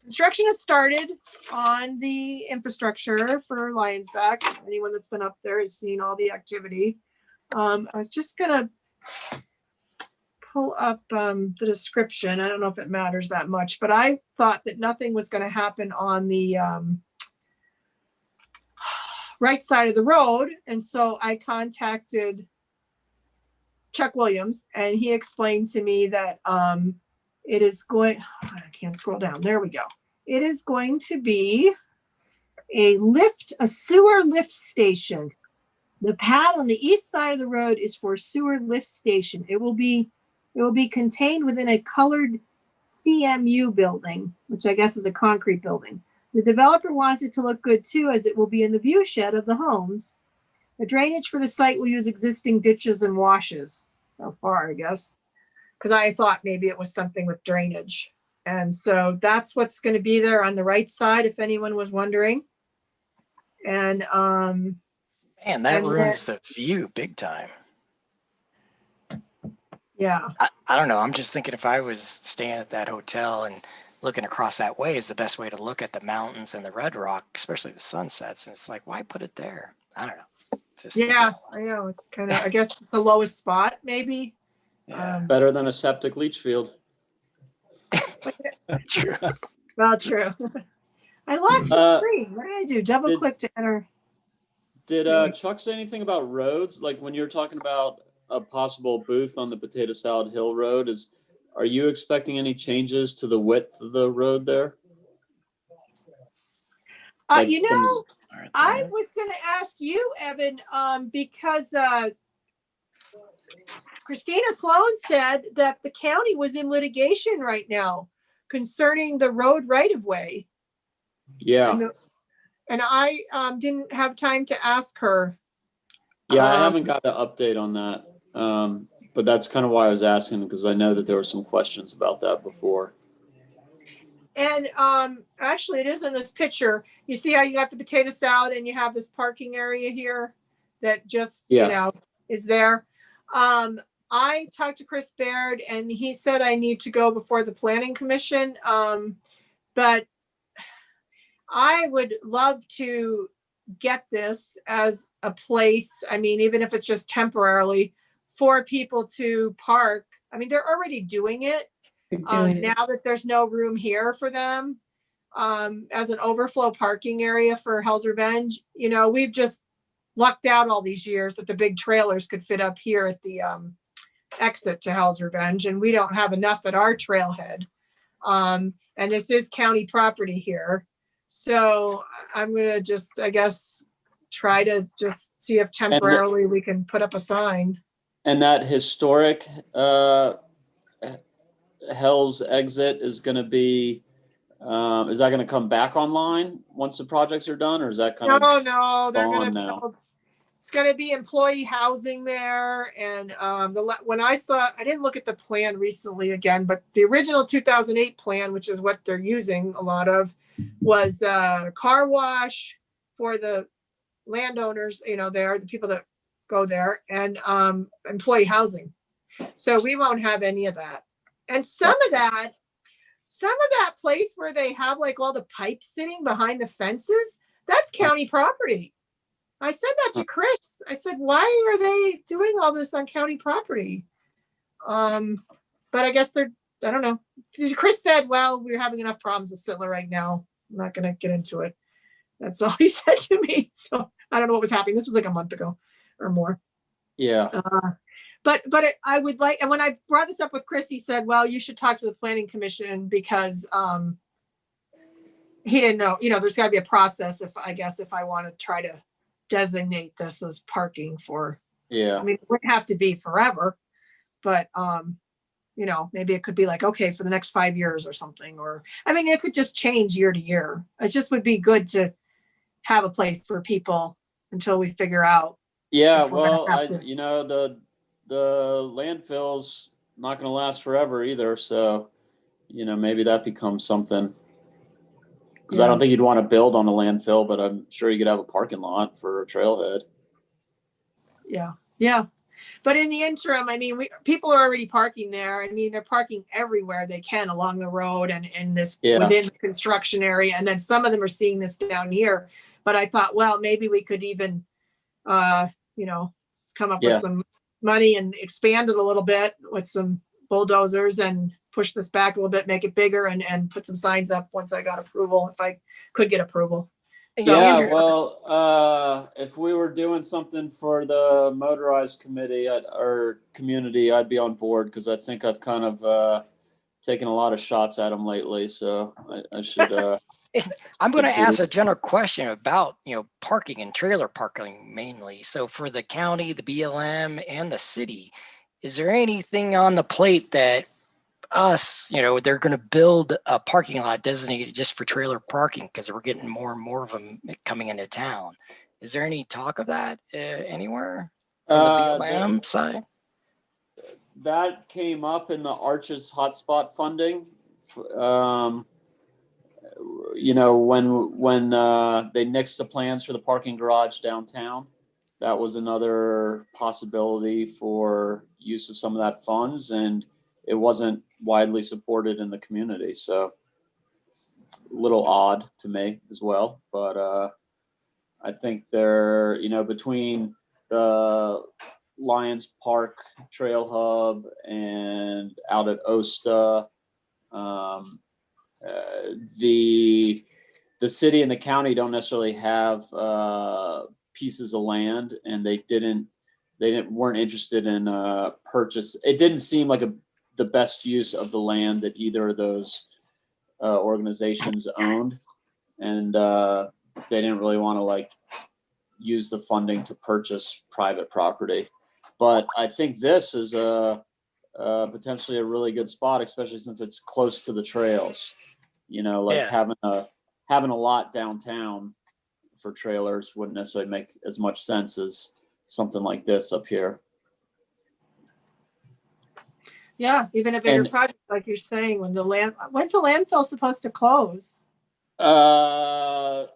construction has started on the infrastructure for Lions Back. Anyone that's been up there has seen all the activity. I was just gonna pull up the description. I don't know if it matters that much, but I thought that nothing was going to happen on the right side of the road, and so I contacted Chuck Williams, and he explained to me that it is going, I can't scroll down, there we go. It is going to be a sewer lift station. The pad on the east side of the road is for sewer lift station. It will be contained within a colored CMU building, which I guess is a concrete building. The developer wants it to look good too, as it will be in the view shed of the homes. The drainage for the site will use existing ditches and washes so far, I guess, because I thought maybe it was something with drainage. And so that's what's going to be there on the right side, if anyone was wondering. And man, that ruins the view big time. Yeah. I don't know. I'm just thinking if I was staying at that hotel and looking across that way is the best way to look at the mountains and the Red Rock, especially the sunsets. And it's like, why put it there? I don't know. Just yeah, I know. It's kind of, I guess it's the lowest spot, maybe. Yeah. Better than a septic leach field. True. Well, true. I lost the screen. What did I do? Double click to enter. Did Chuck say anything about roads? Like when you're talking about a possible booth on the Potato Salad Hill Road, are you expecting any changes to the width of the road there? I was going to ask you, Evan, because Christina Sloan said that the county was in litigation right now concerning the road right-of-way. Yeah. And I didn't have time to ask her. Yeah, I haven't got an update on that. But that's kind of why I was asking, because I know that there were some questions about that before. And actually, it is in this picture. You see how you have the potato salad and you have this parking area here that just, is there. I talked to Chris Baird, and he said I need to go before the Planning Commission. But I would love to get this as a place, I mean, even if it's just temporarily, for people to park. I mean, they're already doing it. Now that there's no room here for them as an overflow parking area for Hell's Revenge, we've just lucked out all these years that the big trailers could fit up here at the exit to Hell's Revenge, and we don't have enough at our trailhead. And this is county property here. So I'm going to just, I guess, try to just see if temporarily we can put up a sign. And that historic Hell's exit is going to be, is that going to come back online once the projects are done, or is that kind of no, they're going to build. It's going to be employee housing there. And when I saw, I didn't look at the plan recently again, but the original 2008 plan, which is what they're using a lot of, was a car wash for the landowners, there, the people that go there, and employee housing. So we won't have any of that. And some of that place where they have like all the pipes sitting behind the fences, that's county property. I said that to Chris. I said, why are they doing all this on county property? But I guess I don't know. Chris said, well, we're having enough problems with Sittler right now. I'm not going to get into it. That's all he said to me. So I don't know what was happening. This was like a month ago or more. Yeah. I would like, and when I brought this up with Chris, he said, well, you should talk to the planning commission because he didn't know, there's got to be a process if I want to try to designate this as parking for, Yeah. I mean, it wouldn't have to be forever, but maybe it could be like, okay, for the next 5 years or something, or, I mean, it could just change year to year. It just would be good to have a place for people until we figure out. Yeah. if we're gonna Well, have to. the landfill's not going to last forever either. So, maybe that becomes something. Because I don't think you'd want to build on a landfill, but I'm sure you could have a parking lot for a trailhead. Yeah. But in the interim, I mean, people are already parking there. I mean, they're parking everywhere they can along the road and in this within the construction area. And then some of them are seeing this down here. But I thought, well, maybe we could even, come up with some money and expand it a little bit with some bulldozers and push this back a little bit, make it bigger, and put some signs up once I got approval, if I could get approval. So, yeah, well, if we were doing something for the motorized committee or community, I'd be on board because I think I've kind of taken a lot of shots at them lately. So I should. I'm going to ask a general question about, parking and trailer parking mainly. So for the county, the BLM, and the city, is there anything on the plate that they're going to build a parking lot designated just for trailer parking because we're getting more and more of them coming into town? Is there any talk of that anywhere from the BLM side? That came up in the Arches hotspot funding. When they nixed the plans for the parking garage downtown, that was another possibility for use of some of that funds, and it wasn't widely supported in the community. So it's a little odd to me as well. But I think they're, between the Lions Park Trail Hub and out at Osta, the city and the county don't necessarily have pieces of land, and they weren't interested in purchase. It didn't seem like the best use of the land that either of those organizations owned, and they didn't really want to use the funding to purchase private property. But I think this is potentially a really good spot, especially since it's close to the trails. Having a lot downtown for trailers wouldn't necessarily make as much sense as something like this up here. Yeah, even a bigger project, like you're saying, when's the landfill supposed to close? I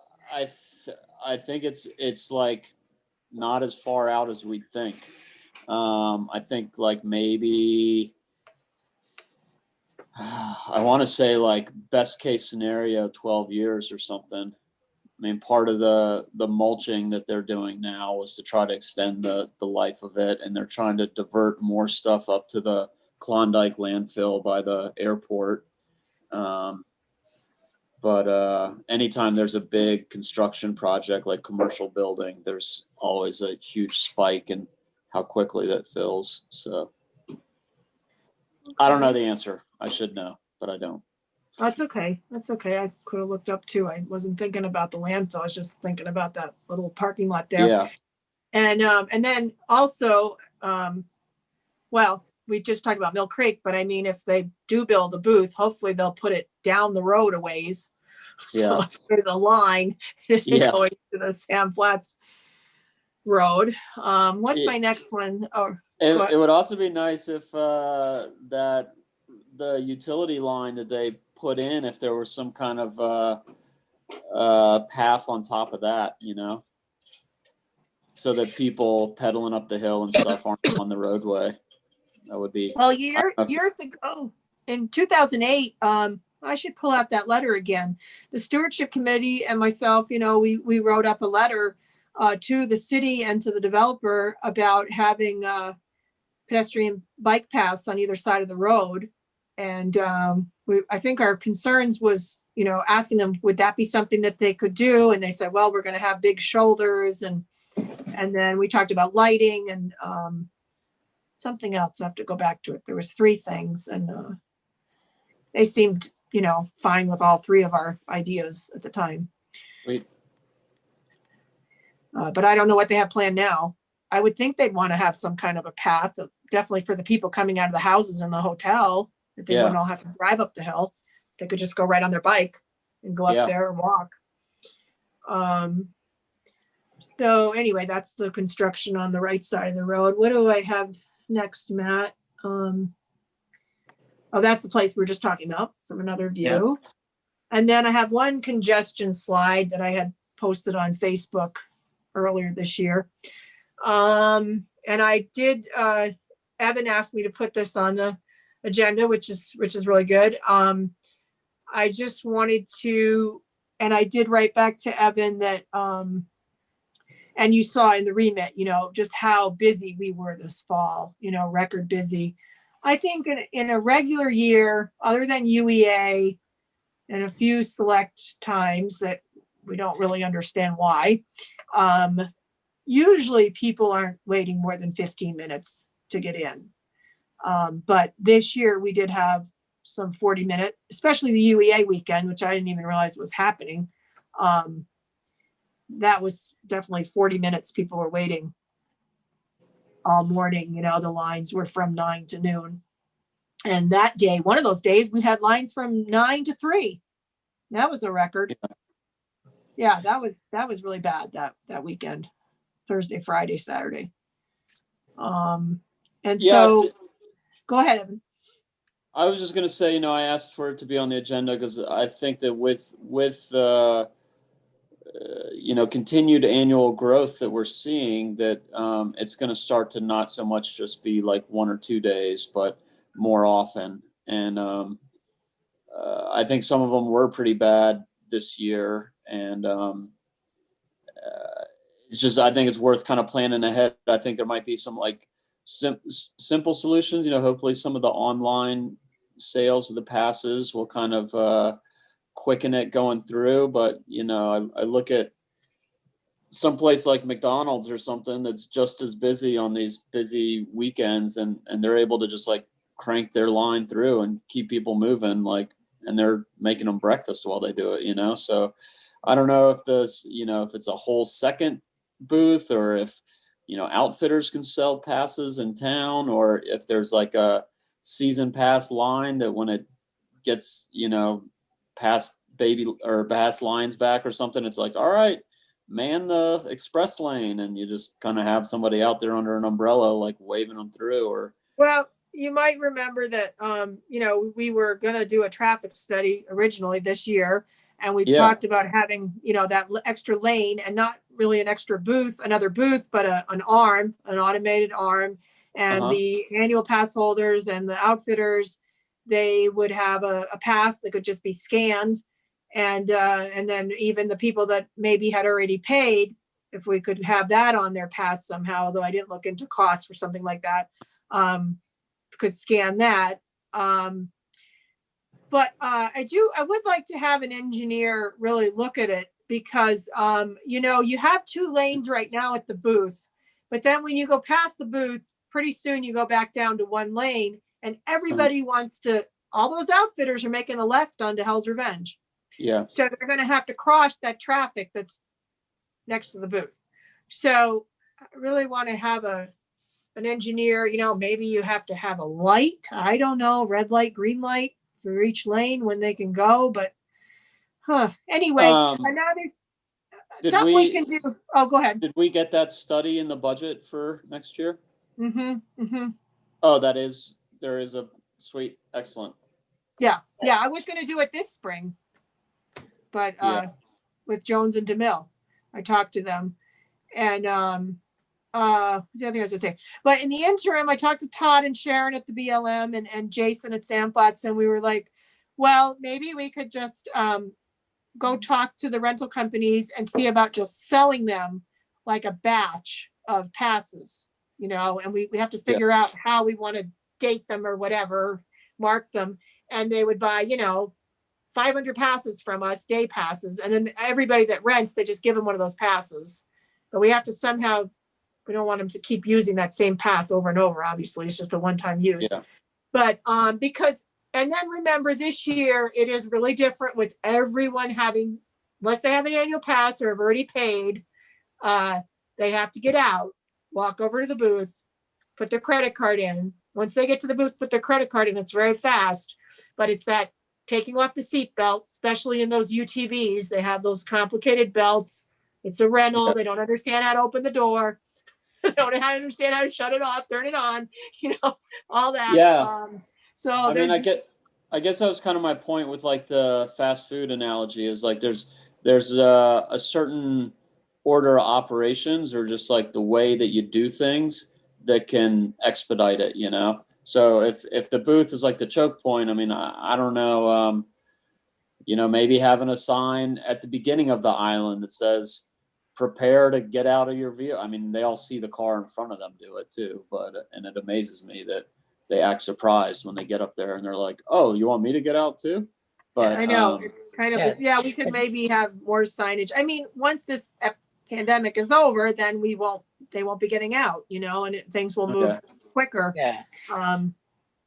think it's not as far out as we'd think. I think maybe I want to say best case scenario 12 years or something. I mean, part of the mulching that they're doing now was to try to extend the life of it, and they're trying to divert more stuff up to the Klondike landfill by the airport. But anytime there's a big construction project like commercial building, there's always a huge spike in how quickly that fills. So I don't know the answer. I should know, but I don't. That's okay. I could have looked up too. I wasn't thinking about the landfill. I was just thinking about that little parking lot there. Yeah. And then also, we just talked about Mill Creek, but I mean, if they do build a booth, hopefully they'll put it down the road a ways. So there's a line going to the Sam Flats road. What's Yeah. my next one? Oh, It would also be nice if that the utility line that they put in, if there was some kind of path on top of that, you know, so that people pedaling up the hill and stuff aren't on the roadway. That would be. well, years ago in 2008, I should pull out that letter again. The Stewardship Committee and myself, you know, we wrote up a letter to the city and to the developer about having pedestrian bike paths on either side of the road. And I think our concerns was, you know, asking them, would that be something that they could do? And they said, well, we're going to have big shoulders. And then we talked about lighting and something else. I have to go back to it. There was 3 things, and they seemed, you know, fine with all 3 of our ideas at the time. Wait. But I don't know what they have planned now. I would think they'd want to have some kind of a path, definitely for the people coming out of the houses in the hotel, that they wouldn't all have to drive up the hill. They could just go right on their bike and go up there and walk. So anyway, that's the construction on the right side of the road. What do I have next, Matt? Oh, that's the place we were just talking about from another view. Yep. And then I have one congestion slide that I had posted on Facebook earlier this year. And I did, Evan asked me to put this on the agenda, which is really good. I just wanted to, and I did write back to Evan that, and you saw in the remit, you know, just how busy we were this fall, you know, record busy. I think in a regular year, other than UEA and a few select times that we don't really understand why, usually people aren't waiting more than 15 minutes to get in. But this year we did have some 40-minute, especially the UEA weekend, which I didn't even realize was happening. That was definitely 40 minutes people were waiting all morning. You know, the lines were from 9 to noon. And that day, one of those days, we had lines from 9 to 3. That was a record. Yeah, that was really bad that weekend. Thursday, Friday, Saturday. And so go ahead, Evan. I was just going to say, you know, I asked for it to be on the agenda because I think that with you know, continued annual growth that we're seeing, that it's going to start to not so much just be like 1 or 2 days, but more often. And I think some of them were pretty bad this year. And it's just, I think it's worth kind of planning ahead. I think there might be some like simple solutions, you know, hopefully some of the online sales of the passes will kind of quicken it going through. But, you know, I look at some place like McDonald's or something that's just as busy on these busy weekends, and they're able to just like crank their line through and keep people moving, like, and they're making them breakfast while they do it, you know? So I don't know if this, you know, if it's a whole second booth, or if, you know, outfitters can sell passes in town, or if there's like a season pass line that when it gets, you know, past lines back or something, it's like, all right, man the express lane, and you just kind of have somebody out there under an umbrella like waving them through. Or, well, you might remember that you know, we were going to do a traffic study originally this year, and we've talked about having, you know, that extra lane, and not really an extra booth, another booth, but an automated arm. And the annual pass holders and the outfitters, they would have a pass that could just be scanned. And then even the people that maybe had already paid, if we could have that on their pass somehow, though I didn't look into cost for something like that, could scan that. But I would like to have an engineer really look at it, because, you know, you have 2 lanes right now at the booth, but then when you go past the booth, pretty soon you go back down to 1 lane, and everybody wants to, all those outfitters are making a left onto Hell's Revenge. Yeah. So they're going to have to cross that traffic that's next to the booth. So I really want to have an engineer, you know, maybe you have to have a light. I don't know, red light, green light for each lane when they can go. But anyway, Did something we we- can do. Oh, go ahead. Did we get that study in the budget for next year? Mm-hmm. Oh, there is a sweet, excellent. Yeah. I was going to do it this spring, but Yeah. with Jones and DeMille, I talked to them, and what's the other thing I was going to say? But in the interim, I talked to Todd and Sharon at the BLM and Jason at Sandflats, and we were like, well, maybe we could just go talk to the rental companies and see about just selling them like a batch of passes, and we have to figure out how we want to date them or whatever, mark them, and they would buy, 500 passes from us, day passes, and then everybody that rents, they just give them one of those passes. But we have to somehow, we don't want them to keep using that same pass over and over. Obviously, it's just a one-time use. Yeah. But because, and then remember, this year it is really different with everyone having, unless they have an annual pass or have already paid, they have to get out, walk over to the booth, put their credit card in. Once they get to the booth, put their credit card in. It's very fast, but it's that taking off the seat belt, especially in those UTVs. They have those complicated belts. It's a rental. Yeah. They don't understand how to open the door. They don't understand how to shut it off, turn it on, all that. Yeah. So I there's, mean, I guess that was kind of my point with like the fast food analogy is like there's a certain order of operations or just like the way that you do things that can expedite it, So if the booth is like the choke point, I mean, I don't know, maybe having a sign at the beginning of the island that says, prepare to get out of your vehicle. I mean, they all see the car in front of them do it too, and it amazes me that they act surprised when they get up there and they're like, oh, you want me to get out too? But I know it's kind of, we could maybe have more signage. I mean, once this pandemic is over, then they won't be getting out, and things will move quicker. Yeah.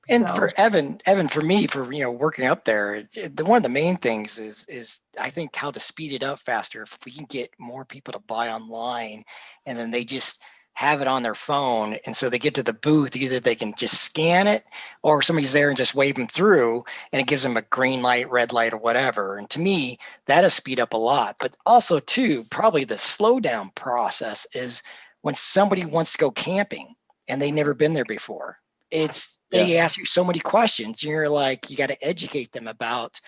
And for Evan, for me, for working up there, one of the main things is I think how to speed it up faster. If we can get more people to buy online, and then they just have it on their phone, and so they get to the booth, either they can just scan it, or somebody's there and just wave them through, and it gives them a green light, red light, or whatever. And to me, that'll speed up a lot. But also, too, probably the slowdown process is when somebody wants to go camping and they've never been there before. They ask you so many questions, and you're like, you got to educate them about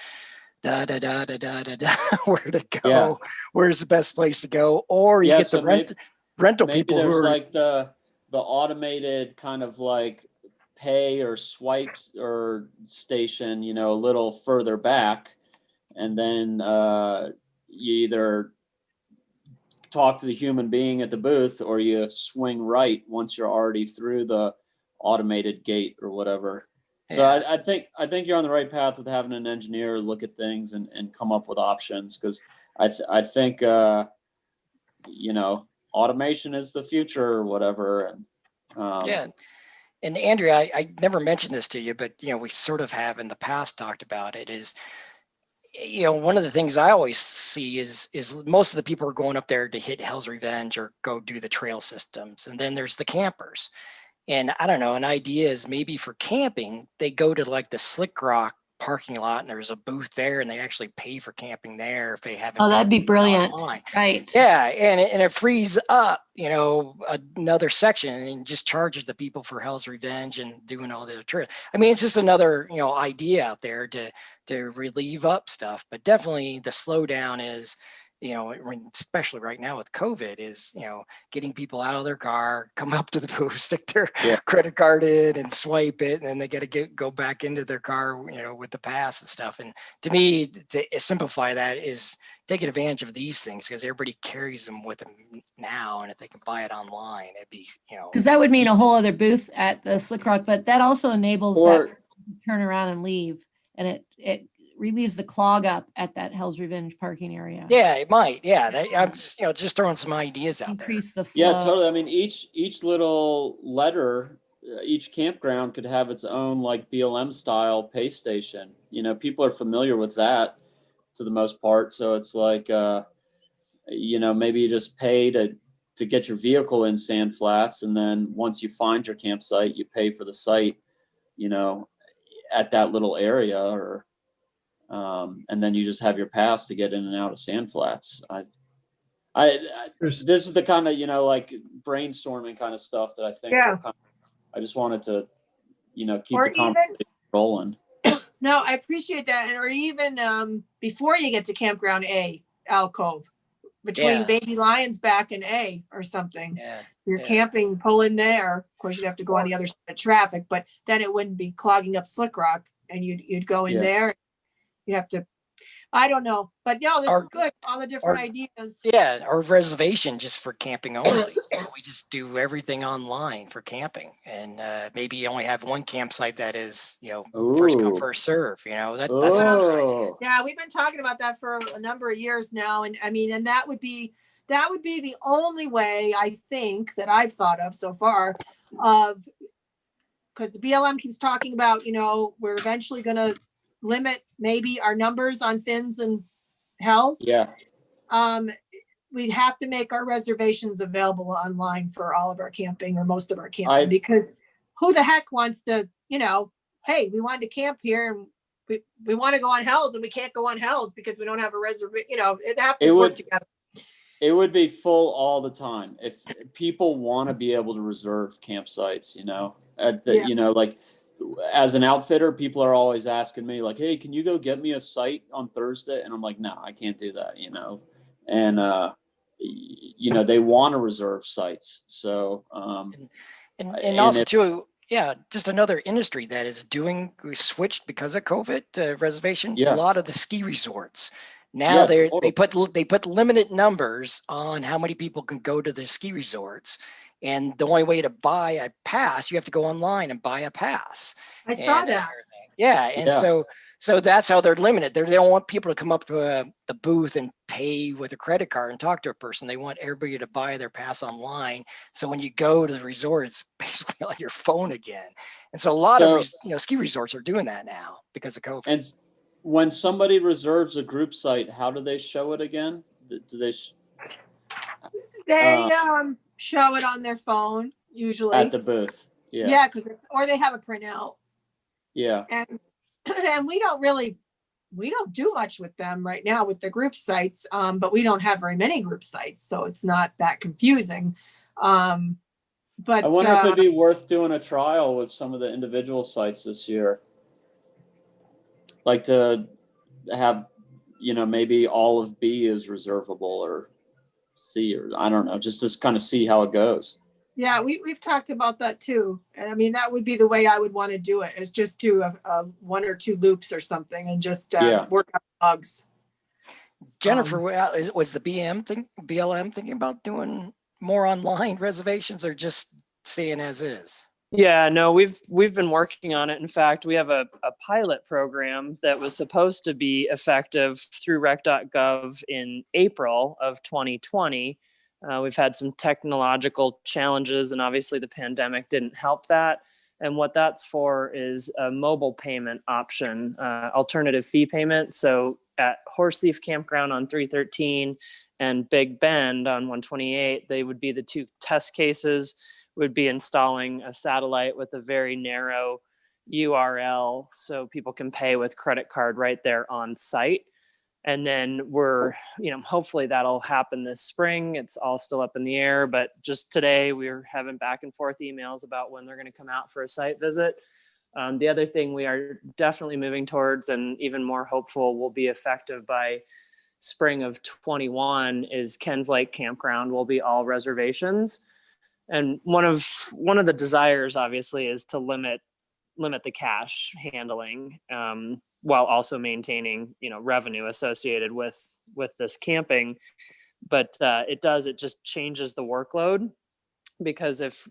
where to go, where's the best place to go, or you get the rental people who are like the automated kind of like pay or swipe or station, a little further back, and then you either talk to the human being at the booth or you swing right once you're already through the automated gate or whatever. So I think you're on the right path with having an engineer look at things and come up with options, because I think automation is the future or whatever. And and Andrea, I never mentioned this to you, but we sort of have in the past talked about it, is one of the things I always see is most of the people are going up there to hit Hell's Revenge or go do the trail systems, and then there's the campers. And I don't know, an idea is maybe for camping, they go to like the Slick Rock parking lot and there's a booth there and they actually pay for camping there if they haven't. Oh, that'd be brilliant. Online. Right. Yeah. And it frees up, another section and just charges the people for Hell's Revenge and doing all the trail. I mean, it's just another, idea out there to relieve up stuff, but definitely the slowdown is, especially right now with COVID, is, getting people out of their car, come up to the booth, stick their credit card in and swipe it, and then they got to go back into their car, with the pass and stuff. And to me, to simplify that is taking advantage of these things, because everybody carries them with them now. And if they can buy it online, it'd be, because that would mean a whole other booth at the Slick Rock, but that also enables that person to turn around and leave. And it relieves the clog up at that Hell's Revenge parking area. Yeah, it might. Yeah, I'm just throwing some ideas out Increase there. The flow. Yeah, totally. I mean, each little letter, each campground could have its own like BLM style pay station. People are familiar with that to the most part. So it's like, maybe you just pay to get your vehicle in Sandflats, and then once you find your campsite, you pay for the site, at that little area, or and then you just have your pass to get in and out of Sandflats. This is the kind of, like brainstorming kind of stuff that I think, Yeah. I just wanted to, keep Or the conversation rolling. No, I appreciate that. And or even before you get to Campground A, alcove, between Yeah. Baby Lions back and A or something. Yeah. You're Yeah. camping, pull in there. Of course, you'd have to go on the other side of traffic, but then it wouldn't be clogging up Slick Rock, and you'd go in Yeah. there. You have to. I don't know, but no, this is good. All the different ideas. Yeah, or reservation just for camping only. We just do everything online for camping, and maybe you only have one campsite that is, first come, Ooh. first serve. That's Oh. Yeah, we've been talking about that for a number of years now, and I mean, and that would be the only way I think that I've thought of so far, of because the BLM keeps talking about, we're eventually going to limit maybe our numbers on fins and hells. Yeah. We'd have to make our reservations available online for all of our camping or most of our camping, because who the heck wants to, hey, we wanted to camp here and we want to go on hells and we can't go on hells because we don't have a reservation, it'd have to work together. It would be full all the time if people want to be able to reserve campsites, like as an outfitter, people are always asking me like, hey, can you go get me a site on Thursday? And I'm like, no, I can't do that, and, they want to reserve sites. So, and also too, yeah, just another industry that is switched because of COVID reservation. Yeah. A lot of the ski resorts. Now they put limited numbers on how many people can go to the ski resorts, and the only way to buy a pass, you have to go online and buy a pass. I saw that. Yeah, and so that's how they're limited. They don't want people to come up to the booth and pay with a credit card and talk to a person. They want everybody to buy their pass online. So when you go to the resort, it's basically on your phone again. And so a lot of ski resorts are doing that now because of COVID. And when somebody reserves a group site, how do they show it again? Do they? They show it on their phone usually at the booth. Yeah. Yeah, or they have a printout. Yeah. And we don't do much with them right now with the group sites, but we don't have very many group sites, so it's not that confusing. But I wonder if it'd be worth doing a trial with some of the individual sites this year. Like to have, maybe all of B is reservable or C, or I don't know, just to kind of see how it goes. Yeah, we've talked about that too. And I mean, that would be the way I would want to do it, is just do a 1 or 2 loops or something and just work out bugs. Jennifer, was the BLM thinking about doing more online reservations or just staying as is? Yeah, no, we've been working on it. In fact, we have a pilot program that was supposed to be effective through rec.gov in April of 2020. We've had some technological challenges, and obviously the pandemic didn't help that. And what that's for is a mobile payment option, alternative fee payment. So at Horse Thief Campground on 313 and Big Bend on 128, they would be the 2 test cases. Would be installing a satellite with a very narrow URL so people can pay with credit card right there on site. And then we're, hopefully that'll happen this spring. It's all still up in the air, but just today we were having back and forth emails about when they're going to come out for a site visit. The other thing we are definitely moving towards, and even more hopeful will be effective by spring of 21, is Ken's Lake Campground will be all reservations. And one of the desires, obviously, is to limit the cash handling, while also maintaining, revenue associated with this camping. But it just changes the workload, because if,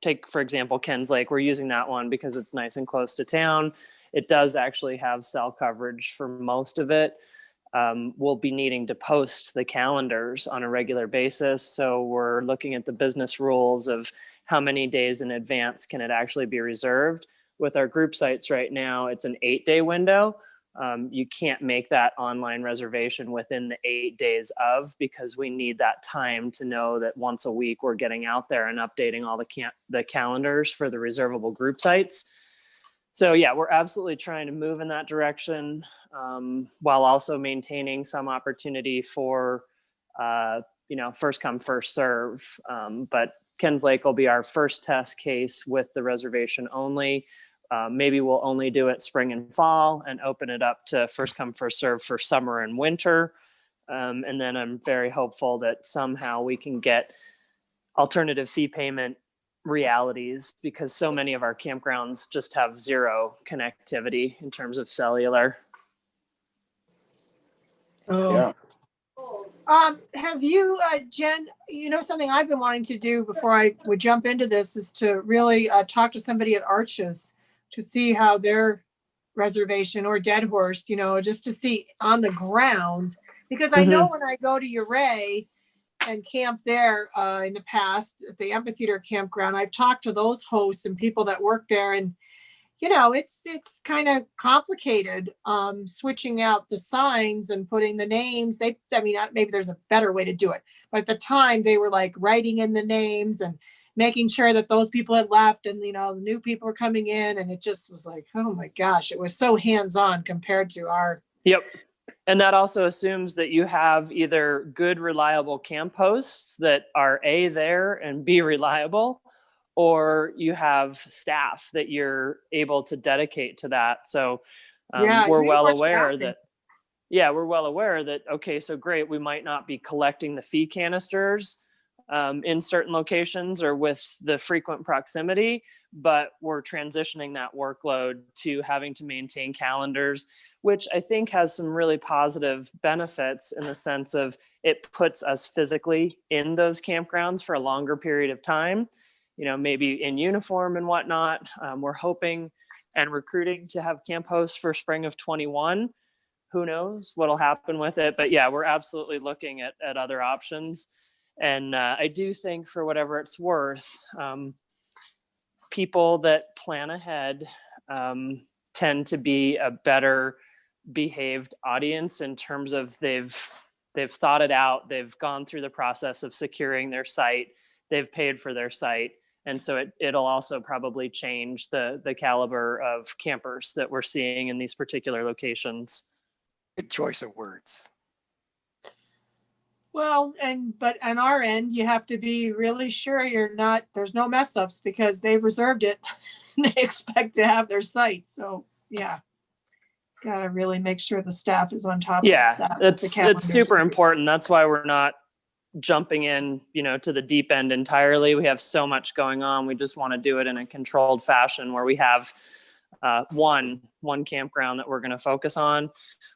take, for example, Ken's Lake, we're using that one because it's nice and close to town. It does actually have cell coverage for most of it. We'll be needing to post the calendars on a regular basis. So we're looking at the business rules of how many days in advance can it actually be reserved. With our group sites right now, it's an 8-day window. You can't make that online reservation within the 8 days of, because we need that time to know that once a week we're getting out there and updating all the calendars for the reservable group sites. So yeah, we're absolutely trying to move in that direction, while also maintaining some opportunity for first come, first serve. But Ken's Lake will be our first test case with the reservation only. Maybe we'll only do it spring and fall and open it up to first come, first serve for summer and winter. And then I'm very hopeful that somehow we can get alternative fee payment realities, because so many of our campgrounds just have zero connectivity in terms of cellular. Oh. Yeah. Have you, Jen, something I've been wanting to do before I would jump into this is to really talk to somebody at Arches to see how their reservation, or Dead Horse, just to see on the ground, because I know when I go to Uray and camp there in the past at the amphitheater campground, I've talked to those hosts and people that work there, and it's kind of complicated switching out the signs and putting the names. Maybe there's a better way to do it, but at the time they were like writing in the names and making sure that those people had left and the new people were coming in, and it just was like, oh my gosh, it was so hands-on compared to our. Yep. And that also assumes that you have either good, reliable camp hosts that are A, there, and B, reliable, or you have staff that you're able to dedicate to that. So we're well aware that, okay, so great, we might not be collecting the fee canisters in certain locations or with the frequent proximity, but we're transitioning that workload to having to maintain calendars, which I think has some really positive benefits in the sense of it puts us physically in those campgrounds for a longer period of time, maybe in uniform and whatnot. We're hoping and recruiting to have camp hosts for spring of 21. Who knows what'll happen with it, but yeah, we're absolutely looking at other options. And I do think, for whatever it's worth, people that plan ahead tend to be a better behaved audience in terms of they've thought it out, they've gone through the process of securing their site, they've paid for their site, and so it'll also probably change the caliber of campers that we're seeing in these particular locations. Good choice of words. Well, but on our end, you have to be really sure there's no mess ups, because they've reserved it. They expect to have their site. So yeah, gotta really make sure the staff is on top of that. It's super important. That's why we're not jumping in, to the deep end entirely. We have so much going on. We just want to do it in a controlled fashion where we have one campground that we're going to focus on.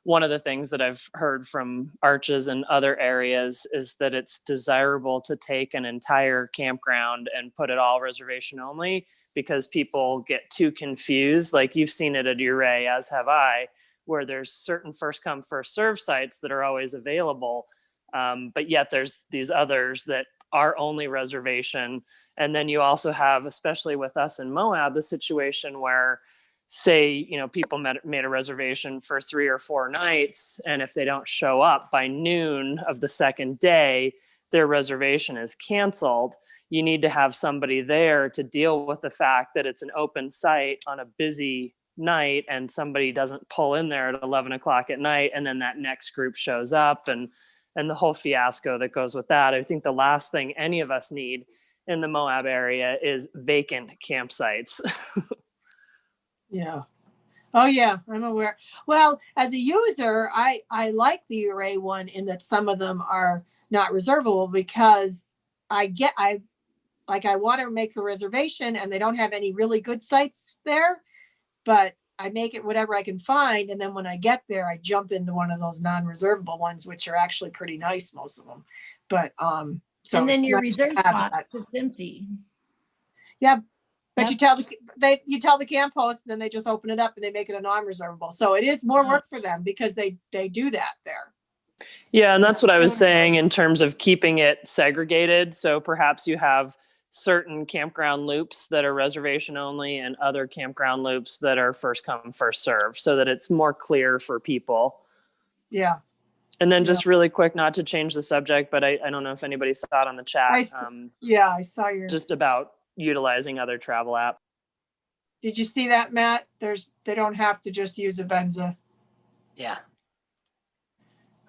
One of the things that I've heard from Arches and other areas is that it's desirable to take an entire campground and put it all reservation only, because people get too confused. Like you've seen it at Uray, as have I, where there's certain first come, first serve sites that are always available. But yet there's these others that are only reservation. And then you also have, especially with us in Moab, the situation where, say, people made a reservation for 3 or 4 nights, and if they don't show up by noon of the second day, their reservation is canceled. You need to have somebody there to deal with the fact that it's an open site on a busy night, and somebody doesn't pull in there at 11 o'clock at night, and then that next group shows up, and the whole fiasco that goes with that. I think the last thing any of us need in the Moab area is vacant campsites. Yeah. Oh yeah, I'm aware. Well, as a user, I like the Uray one in that some of them are not reservable, because I want to make the reservation and they don't have any really good sites there, but I make it whatever I can find. And then when I get there, I jump into one of those non-reservable ones, which are actually pretty nice, most of them. But so and then your nice reserve spot is empty. Yeah. But you tell the camp host, and then they just open it up and they make it a non-reservable. So it is more work for them, because they do that there. Yeah, and that's what I was saying in terms of keeping it segregated. So perhaps you have certain campground loops that are reservation only and other campground loops that are first come, first serve, so that it's more clear for people. Yeah. And then just really quick, not to change the subject, but I don't know if anybody saw it on the chat. I saw your. Just about utilizing other travel apps. Did you see that, Matt? They don't have to just use Avenza. Yeah.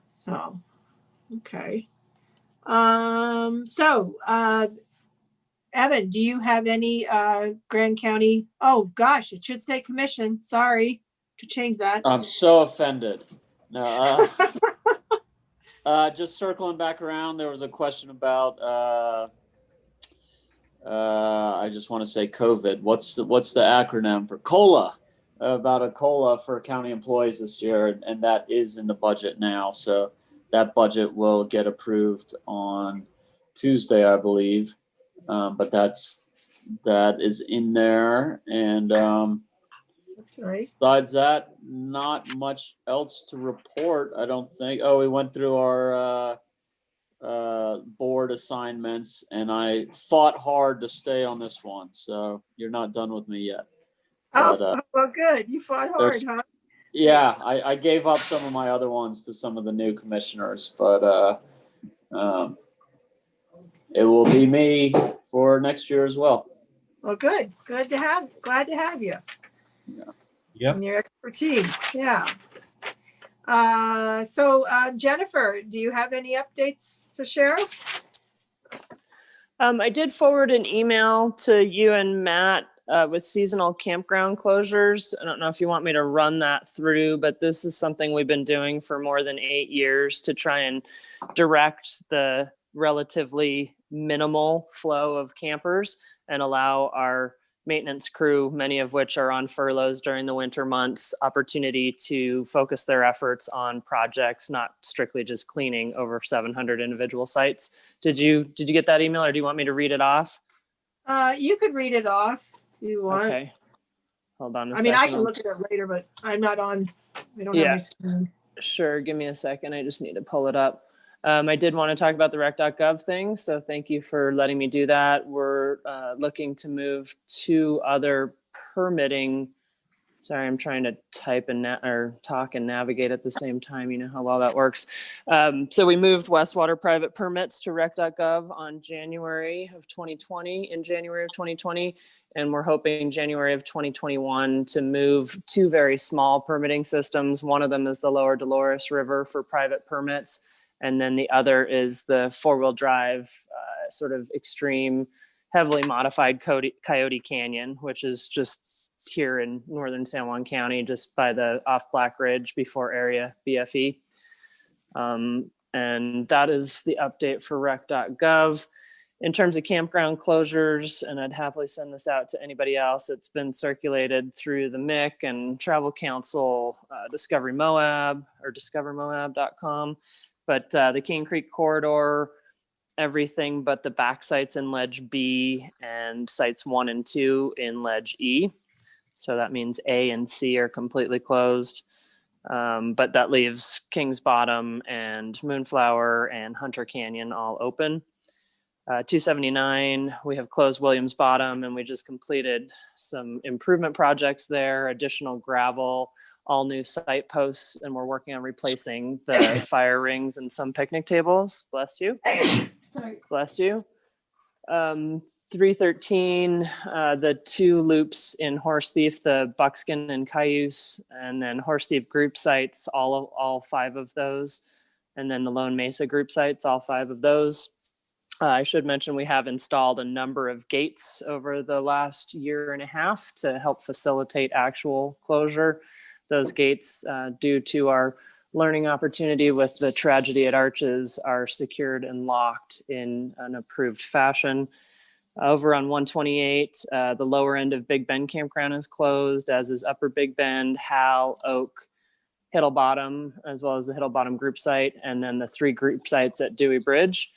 So, okay. Evan, do you have any Grand County? Oh gosh, it should say commission. Sorry to change that. I'm so offended. No, just circling back around, there was a question about I just want to say COVID. What's the acronym for COLA? About a COLA for county employees this year, and that is in the budget now. So that budget will get approved on Tuesday, I believe. But that is in there, and That's nice. besides that, not much else to report, I don't think. Oh, we went through our board assignments, and I fought hard to stay on this one. So you're not done with me yet. Oh, well, good. You fought hard, huh? Yeah, I gave up some of my other ones to some of the new commissioners, but it will be me for next year as well. Well, good. Glad to have you. Yep. And your expertise. Yeah. Jennifer, do you have any updates to share? I did forward an email to you and Matt with seasonal campground closures. I don't know if you want me to run that through, but this is something we've been doing for more than 8 years to try and direct the relatively minimal flow of campers and allow our maintenance crew, many of which are on furloughs during the winter months, opportunity to focus their efforts on projects, not strictly just cleaning over 700 individual sites. Did you get that email, or do you want me to read it off? You could read it off if you want. Okay. Hold on a I second. mean, I can look at it later, but I'm not on. I don't have my screen. Sure. Give me a second. I just need to pull it up. I did want to talk about the rec.gov thing, so thank you for letting me do that. We're looking to move 2 other permitting. Sorry, I'm trying to type and talk and navigate at the same time. You know how well that works. So we moved wastewater private permits to rec.gov in January of 2020, and we're hoping January of 2021 to move 2 very small permitting systems. One of them is the Lower Dolores River for private permits. And then the other is the 4-wheel drive, sort of extreme, heavily modified Coyote Canyon, which is just here in northern San Juan County, just by the off Black Ridge before area BFE. And that is the update for rec.gov. In terms of campground closures, and I'd happily send this out to anybody else, it's been circulated through the MIC and Travel Council, Discovery Moab, or discovermoab.com. But the King Creek corridor, everything but the back sites in Ledge B and sites 1 and 2 in Ledge E. So that means A and C are completely closed. But that leaves Kings Bottom and Moonflower and Hunter Canyon all open. 279, we have closed Williams Bottom, and we just completed some improvement projects there, additional gravel, all new site posts, and we're working on replacing the fire rings and some picnic tables. Bless you. Bless you. 313, the 2 loops in Horse Thief, the Buckskin and Cayuse, and then Horse Thief group sites, all 5 of those. And then the Lone Mesa group sites, all 5 of those. I should mention we have installed a number of gates over the last year and a half to help facilitate actual closure. Those gates, due to our learning opportunity with the tragedy at Arches, are secured and locked in an approved fashion. Over on 128, the lower end of Big Bend Campground is closed, as is Upper Big Bend, Hal, Oak, Hiddle Bottom, as well as the Hiddle Bottom group site, and then the 3 group sites at Dewey Bridge.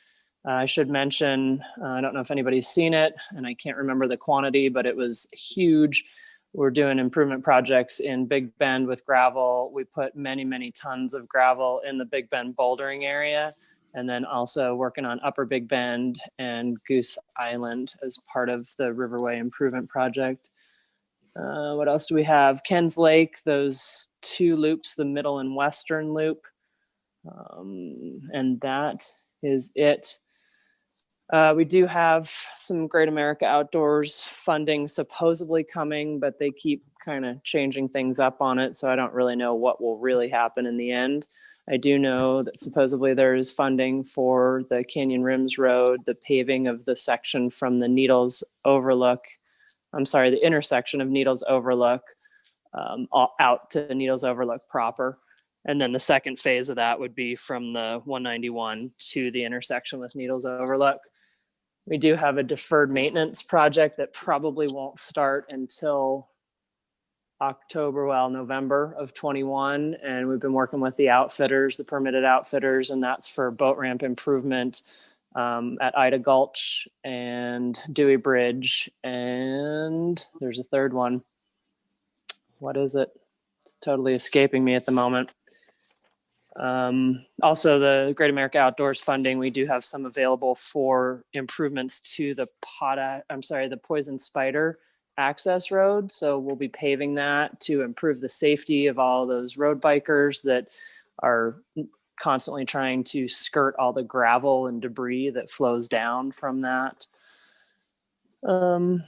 I should mention, I don't know if anybody's seen it, and I can't remember the quantity, but it was huge. We're doing improvement projects in Big Bend with gravel. We put many, many tons of gravel in the Big Bend bouldering area, and then also working on Upper Big Bend and Goose Island as part of the Riverway Improvement Project. What else do we have? Ken's Lake, those 2 loops, the middle and western loop. And that is it. We do have some Great America Outdoors funding supposedly coming, but they keep kind of changing things up on it. So I don't really know what will really happen in the end. I do know that supposedly there is funding for the Canyon Rims Road, the paving of the section from the Needles Overlook. I'm sorry, the intersection of Needles Overlook out to Needles Overlook proper. And then the second phase of that would be from the 191 to the intersection with Needles Overlook. We do have a deferred maintenance project that probably won't start until November of 21. And we've been working with the outfitters, the permitted outfitters, and that's for boat ramp improvement at Ida Gulch and Dewey Bridge. And there's a third one. What is it? It's totally escaping me at the moment. Also, the Great America Outdoors funding, we do have some available for improvements to the Poison Spider access road. So we'll be paving that to improve the safety of all those road bikers that are constantly trying to skirt all the gravel and debris that flows down from that. I'm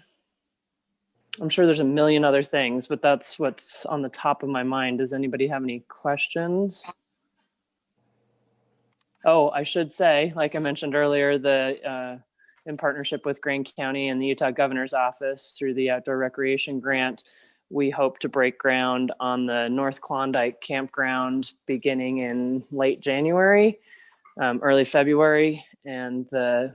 sure there's a million other things, but that's what's on the top of my mind. Does anybody have any questions? Oh, I should say, like I mentioned earlier, in partnership with Greene County and the Utah Governor's Office through the Outdoor Recreation Grant, we hope to break ground on the North Klondike Campground beginning in late January, early February, and the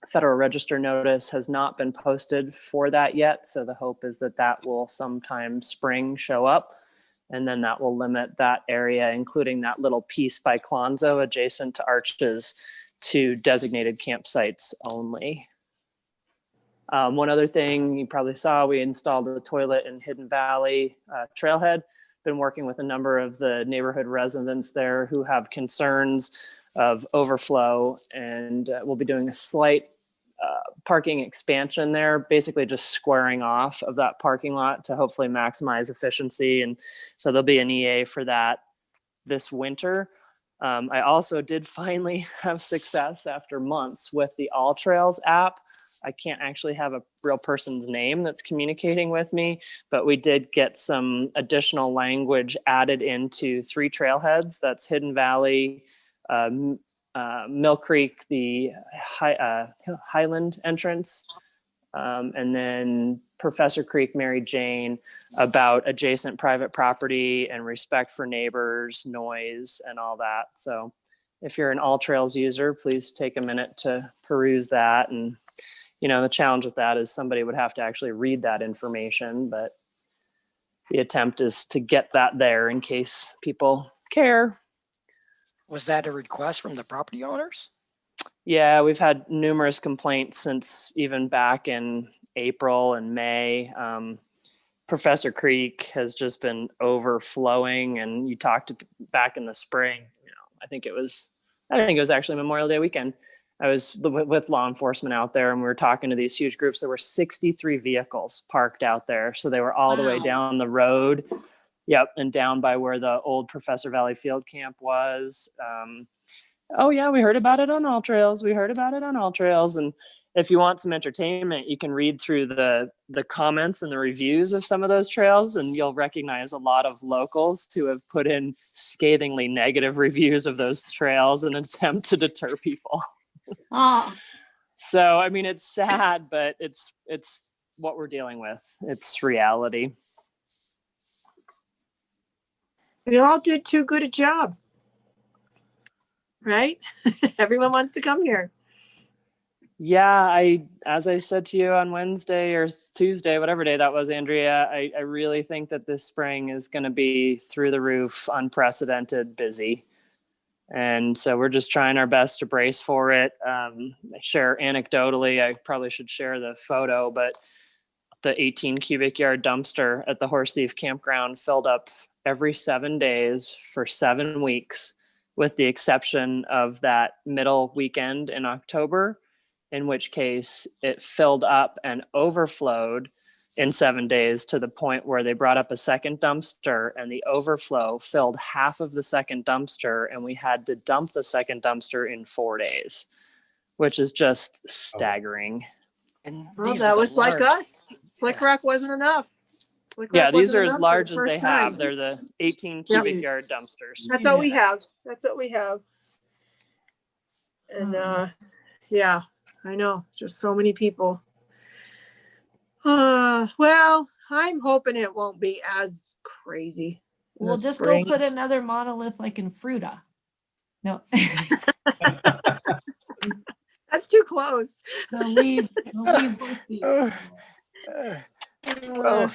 Federal Register notice has not been posted for that yet. So the hope is that that will sometime spring show up. And then that will limit that area, including that little piece by Clonzo adjacent to Arches, to designated campsites only. One other thing you probably saw, we installed a toilet in Hidden Valley Trailhead. Been working with a number of the neighborhood residents there who have concerns of overflow, and we'll be doing a slight parking expansion there, basically just squaring off of that parking lot to hopefully maximize efficiency. And so there'll be an EA for that this winter. I also did finally have success after months with the All Trails app. I can't actually have a real person's name that's communicating with me, but we did get some additional language added into 3 trailheads. That's Hidden Valley, Mill Creek, the Highland entrance, and then Professor Creek, Mary Jane, about adjacent private property and respect for neighbors, noise, and all that. So if you're an All Trails user, please take a minute to peruse that. And, you know, the challenge with that is somebody would have to actually read that information, but the attempt is to get that there in case people care. Was that a request from the property owners? Yeah, we've had numerous complaints since even back in April and May. Professor Creek has just been overflowing, and you talked back in the spring. You know, I think it was actually Memorial Day weekend. I was with law enforcement out there, and we were talking to these huge groups. There were 63 vehicles parked out there, so they were all the way down the road. Yep, and down by where the old Professor Valley Field Camp was. Oh yeah, we heard about it on All Trails. And if you want some entertainment, you can read through the comments and the reviews of some of those trails, and you'll recognize a lot of locals who have put in scathingly negative reviews of those trails in an attempt to deter people. Oh, So, I mean, it's sad, but it's what we're dealing with. It's reality. We all did too good a job, right? Everyone wants to come here. Yeah, as I said to you on Wednesday or Tuesday, whatever day that was, Andrea, I really think that this spring is going to be through the roof, unprecedented busy. And so we're just trying our best to brace for it. I share anecdotally, I probably should share the photo, but the 18 cubic yard dumpster at the Horse Thief Campground filled up every 7 days for 7 weeks, with the exception of that middle weekend in October, in which case it filled up and overflowed in 7 days to the point where they brought up a second dumpster, and the overflow filled half of the second dumpster, and we had to dump the second dumpster in 4 days, which is just staggering. And Well, these that are the was like large- us. Slick Rock wasn't enough. Yeah, these wasn't are as enough for large the as they first time. have. They're the 18 Yep. cubic yard dumpsters. That's what we have. That's what we have. And yeah, I know. Just so many people. Well, I'm hoping it won't be as crazy. in We'll the just spring. go put another monolith like in Fruta. No. That's too close. They'll leave horse thieves. Well,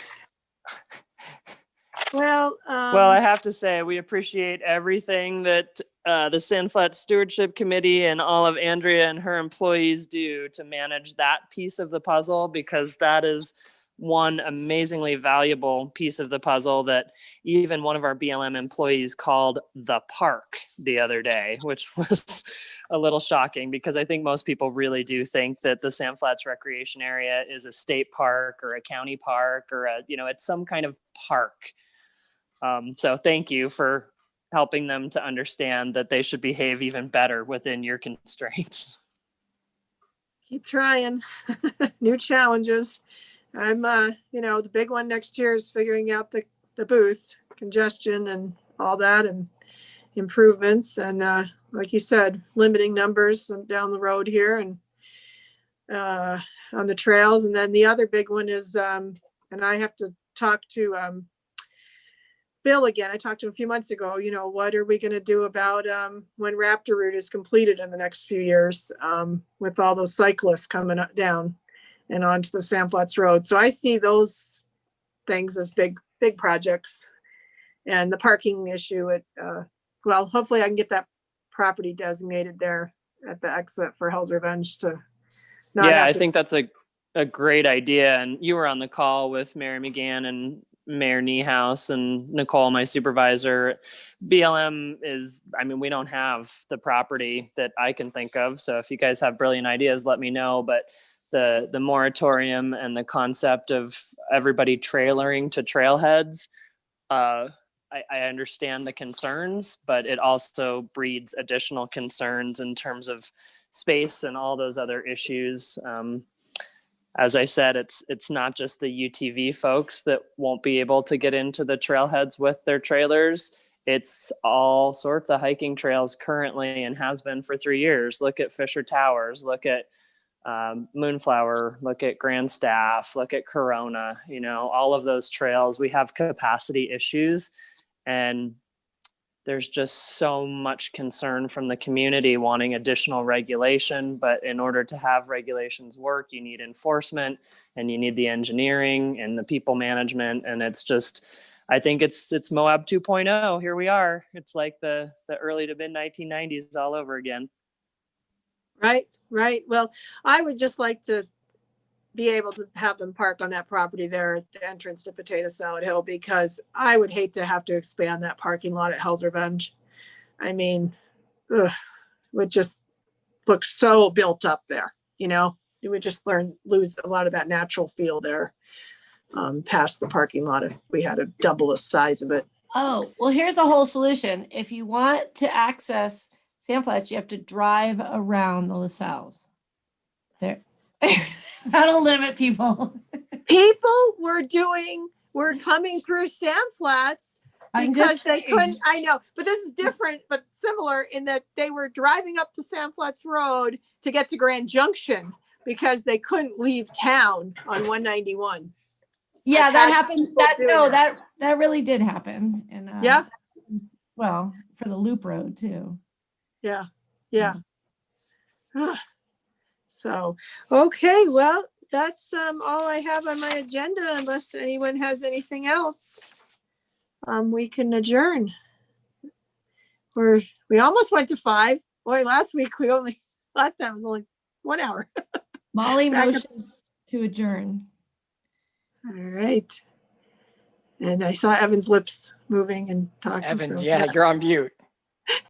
Well, Well, I have to say, we appreciate everything that the Sand Flats Stewardship Committee and all of Andrea and her employees do to manage that piece of the puzzle, because that is one amazingly valuable piece of the puzzle that even one of our BLM employees called the park the other day, which was a little shocking, because I think most people really do think that the Sand Flats Recreation Area is a state park or a county park or it's some kind of park. So thank you for helping them to understand that they should behave even better within your constraints. keep trying. New challenges. I'm the big one next year is figuring out the booth congestion and all that and improvements. And like you said, limiting numbers down the road here and on the trails. And then the other big one is, and I have to talk to Bill again. I talked to him a few months ago, what are we going to do about when Raptor Route is completed in the next few years with all those cyclists coming up, down and onto the Sand Flats Road. So I see those things as big projects. And the parking issue, hopefully I can get that property designated there at the exit for Hell's Revenge to not Yeah, have I to- think that's a great idea. And you were on the call with Mary McGann and Mayor Niehaus and Nicole, my supervisor. BLM we don't have the property that I can think of. So if you guys have brilliant ideas, let me know. But the moratorium and the concept of everybody trailering to trailheads, I understand the concerns, but it also breeds additional concerns in terms of space and all those other issues. As I said, it's not just the UTV folks that won't be able to get into the trailheads with their trailers. It's all sorts of hiking trails currently and has been for 3 years. Look at Fisher Towers, look at Moonflower, look at Grand Staff, look at Corona, all of those trails. We have capacity issues, and there's just so much concern from the community wanting additional regulation. But in order to have regulations work, you need enforcement and you need the engineering and the people management. And it's just, I think it's Moab 2.0. Here we are. It's like the early to mid 1990s all over again. Right. Well, I would just like to be able to have them park on that property there at the entrance to Potato Salad Hill, because I would hate to have to expand that parking lot at Hell's Revenge. I mean, it would just look so built up there, it would just lose a lot of that natural feel there past the parking lot if we had to double the size of it. Oh, well, here's a whole solution. If you want to access Sand Flats, you have to drive around the LaSalles. There. That'll limit people. People were coming through Sand Flats because they couldn't. I know, but this is different, but similar in that they were driving up the Sand Flats Road to get to Grand Junction because they couldn't leave town on 191. Yeah, I've that had happened. people doing That really did happen. And yeah. Well, for the loop road too. Yeah. So, okay, well, that's all I have on my agenda, unless anyone has anything else. We can adjourn. We almost went to 5. Boy, last time was only 1 hour. Molly motions to adjourn. All right. And I saw Evan's lips moving and talking. Evan, so, yeah, you're on mute.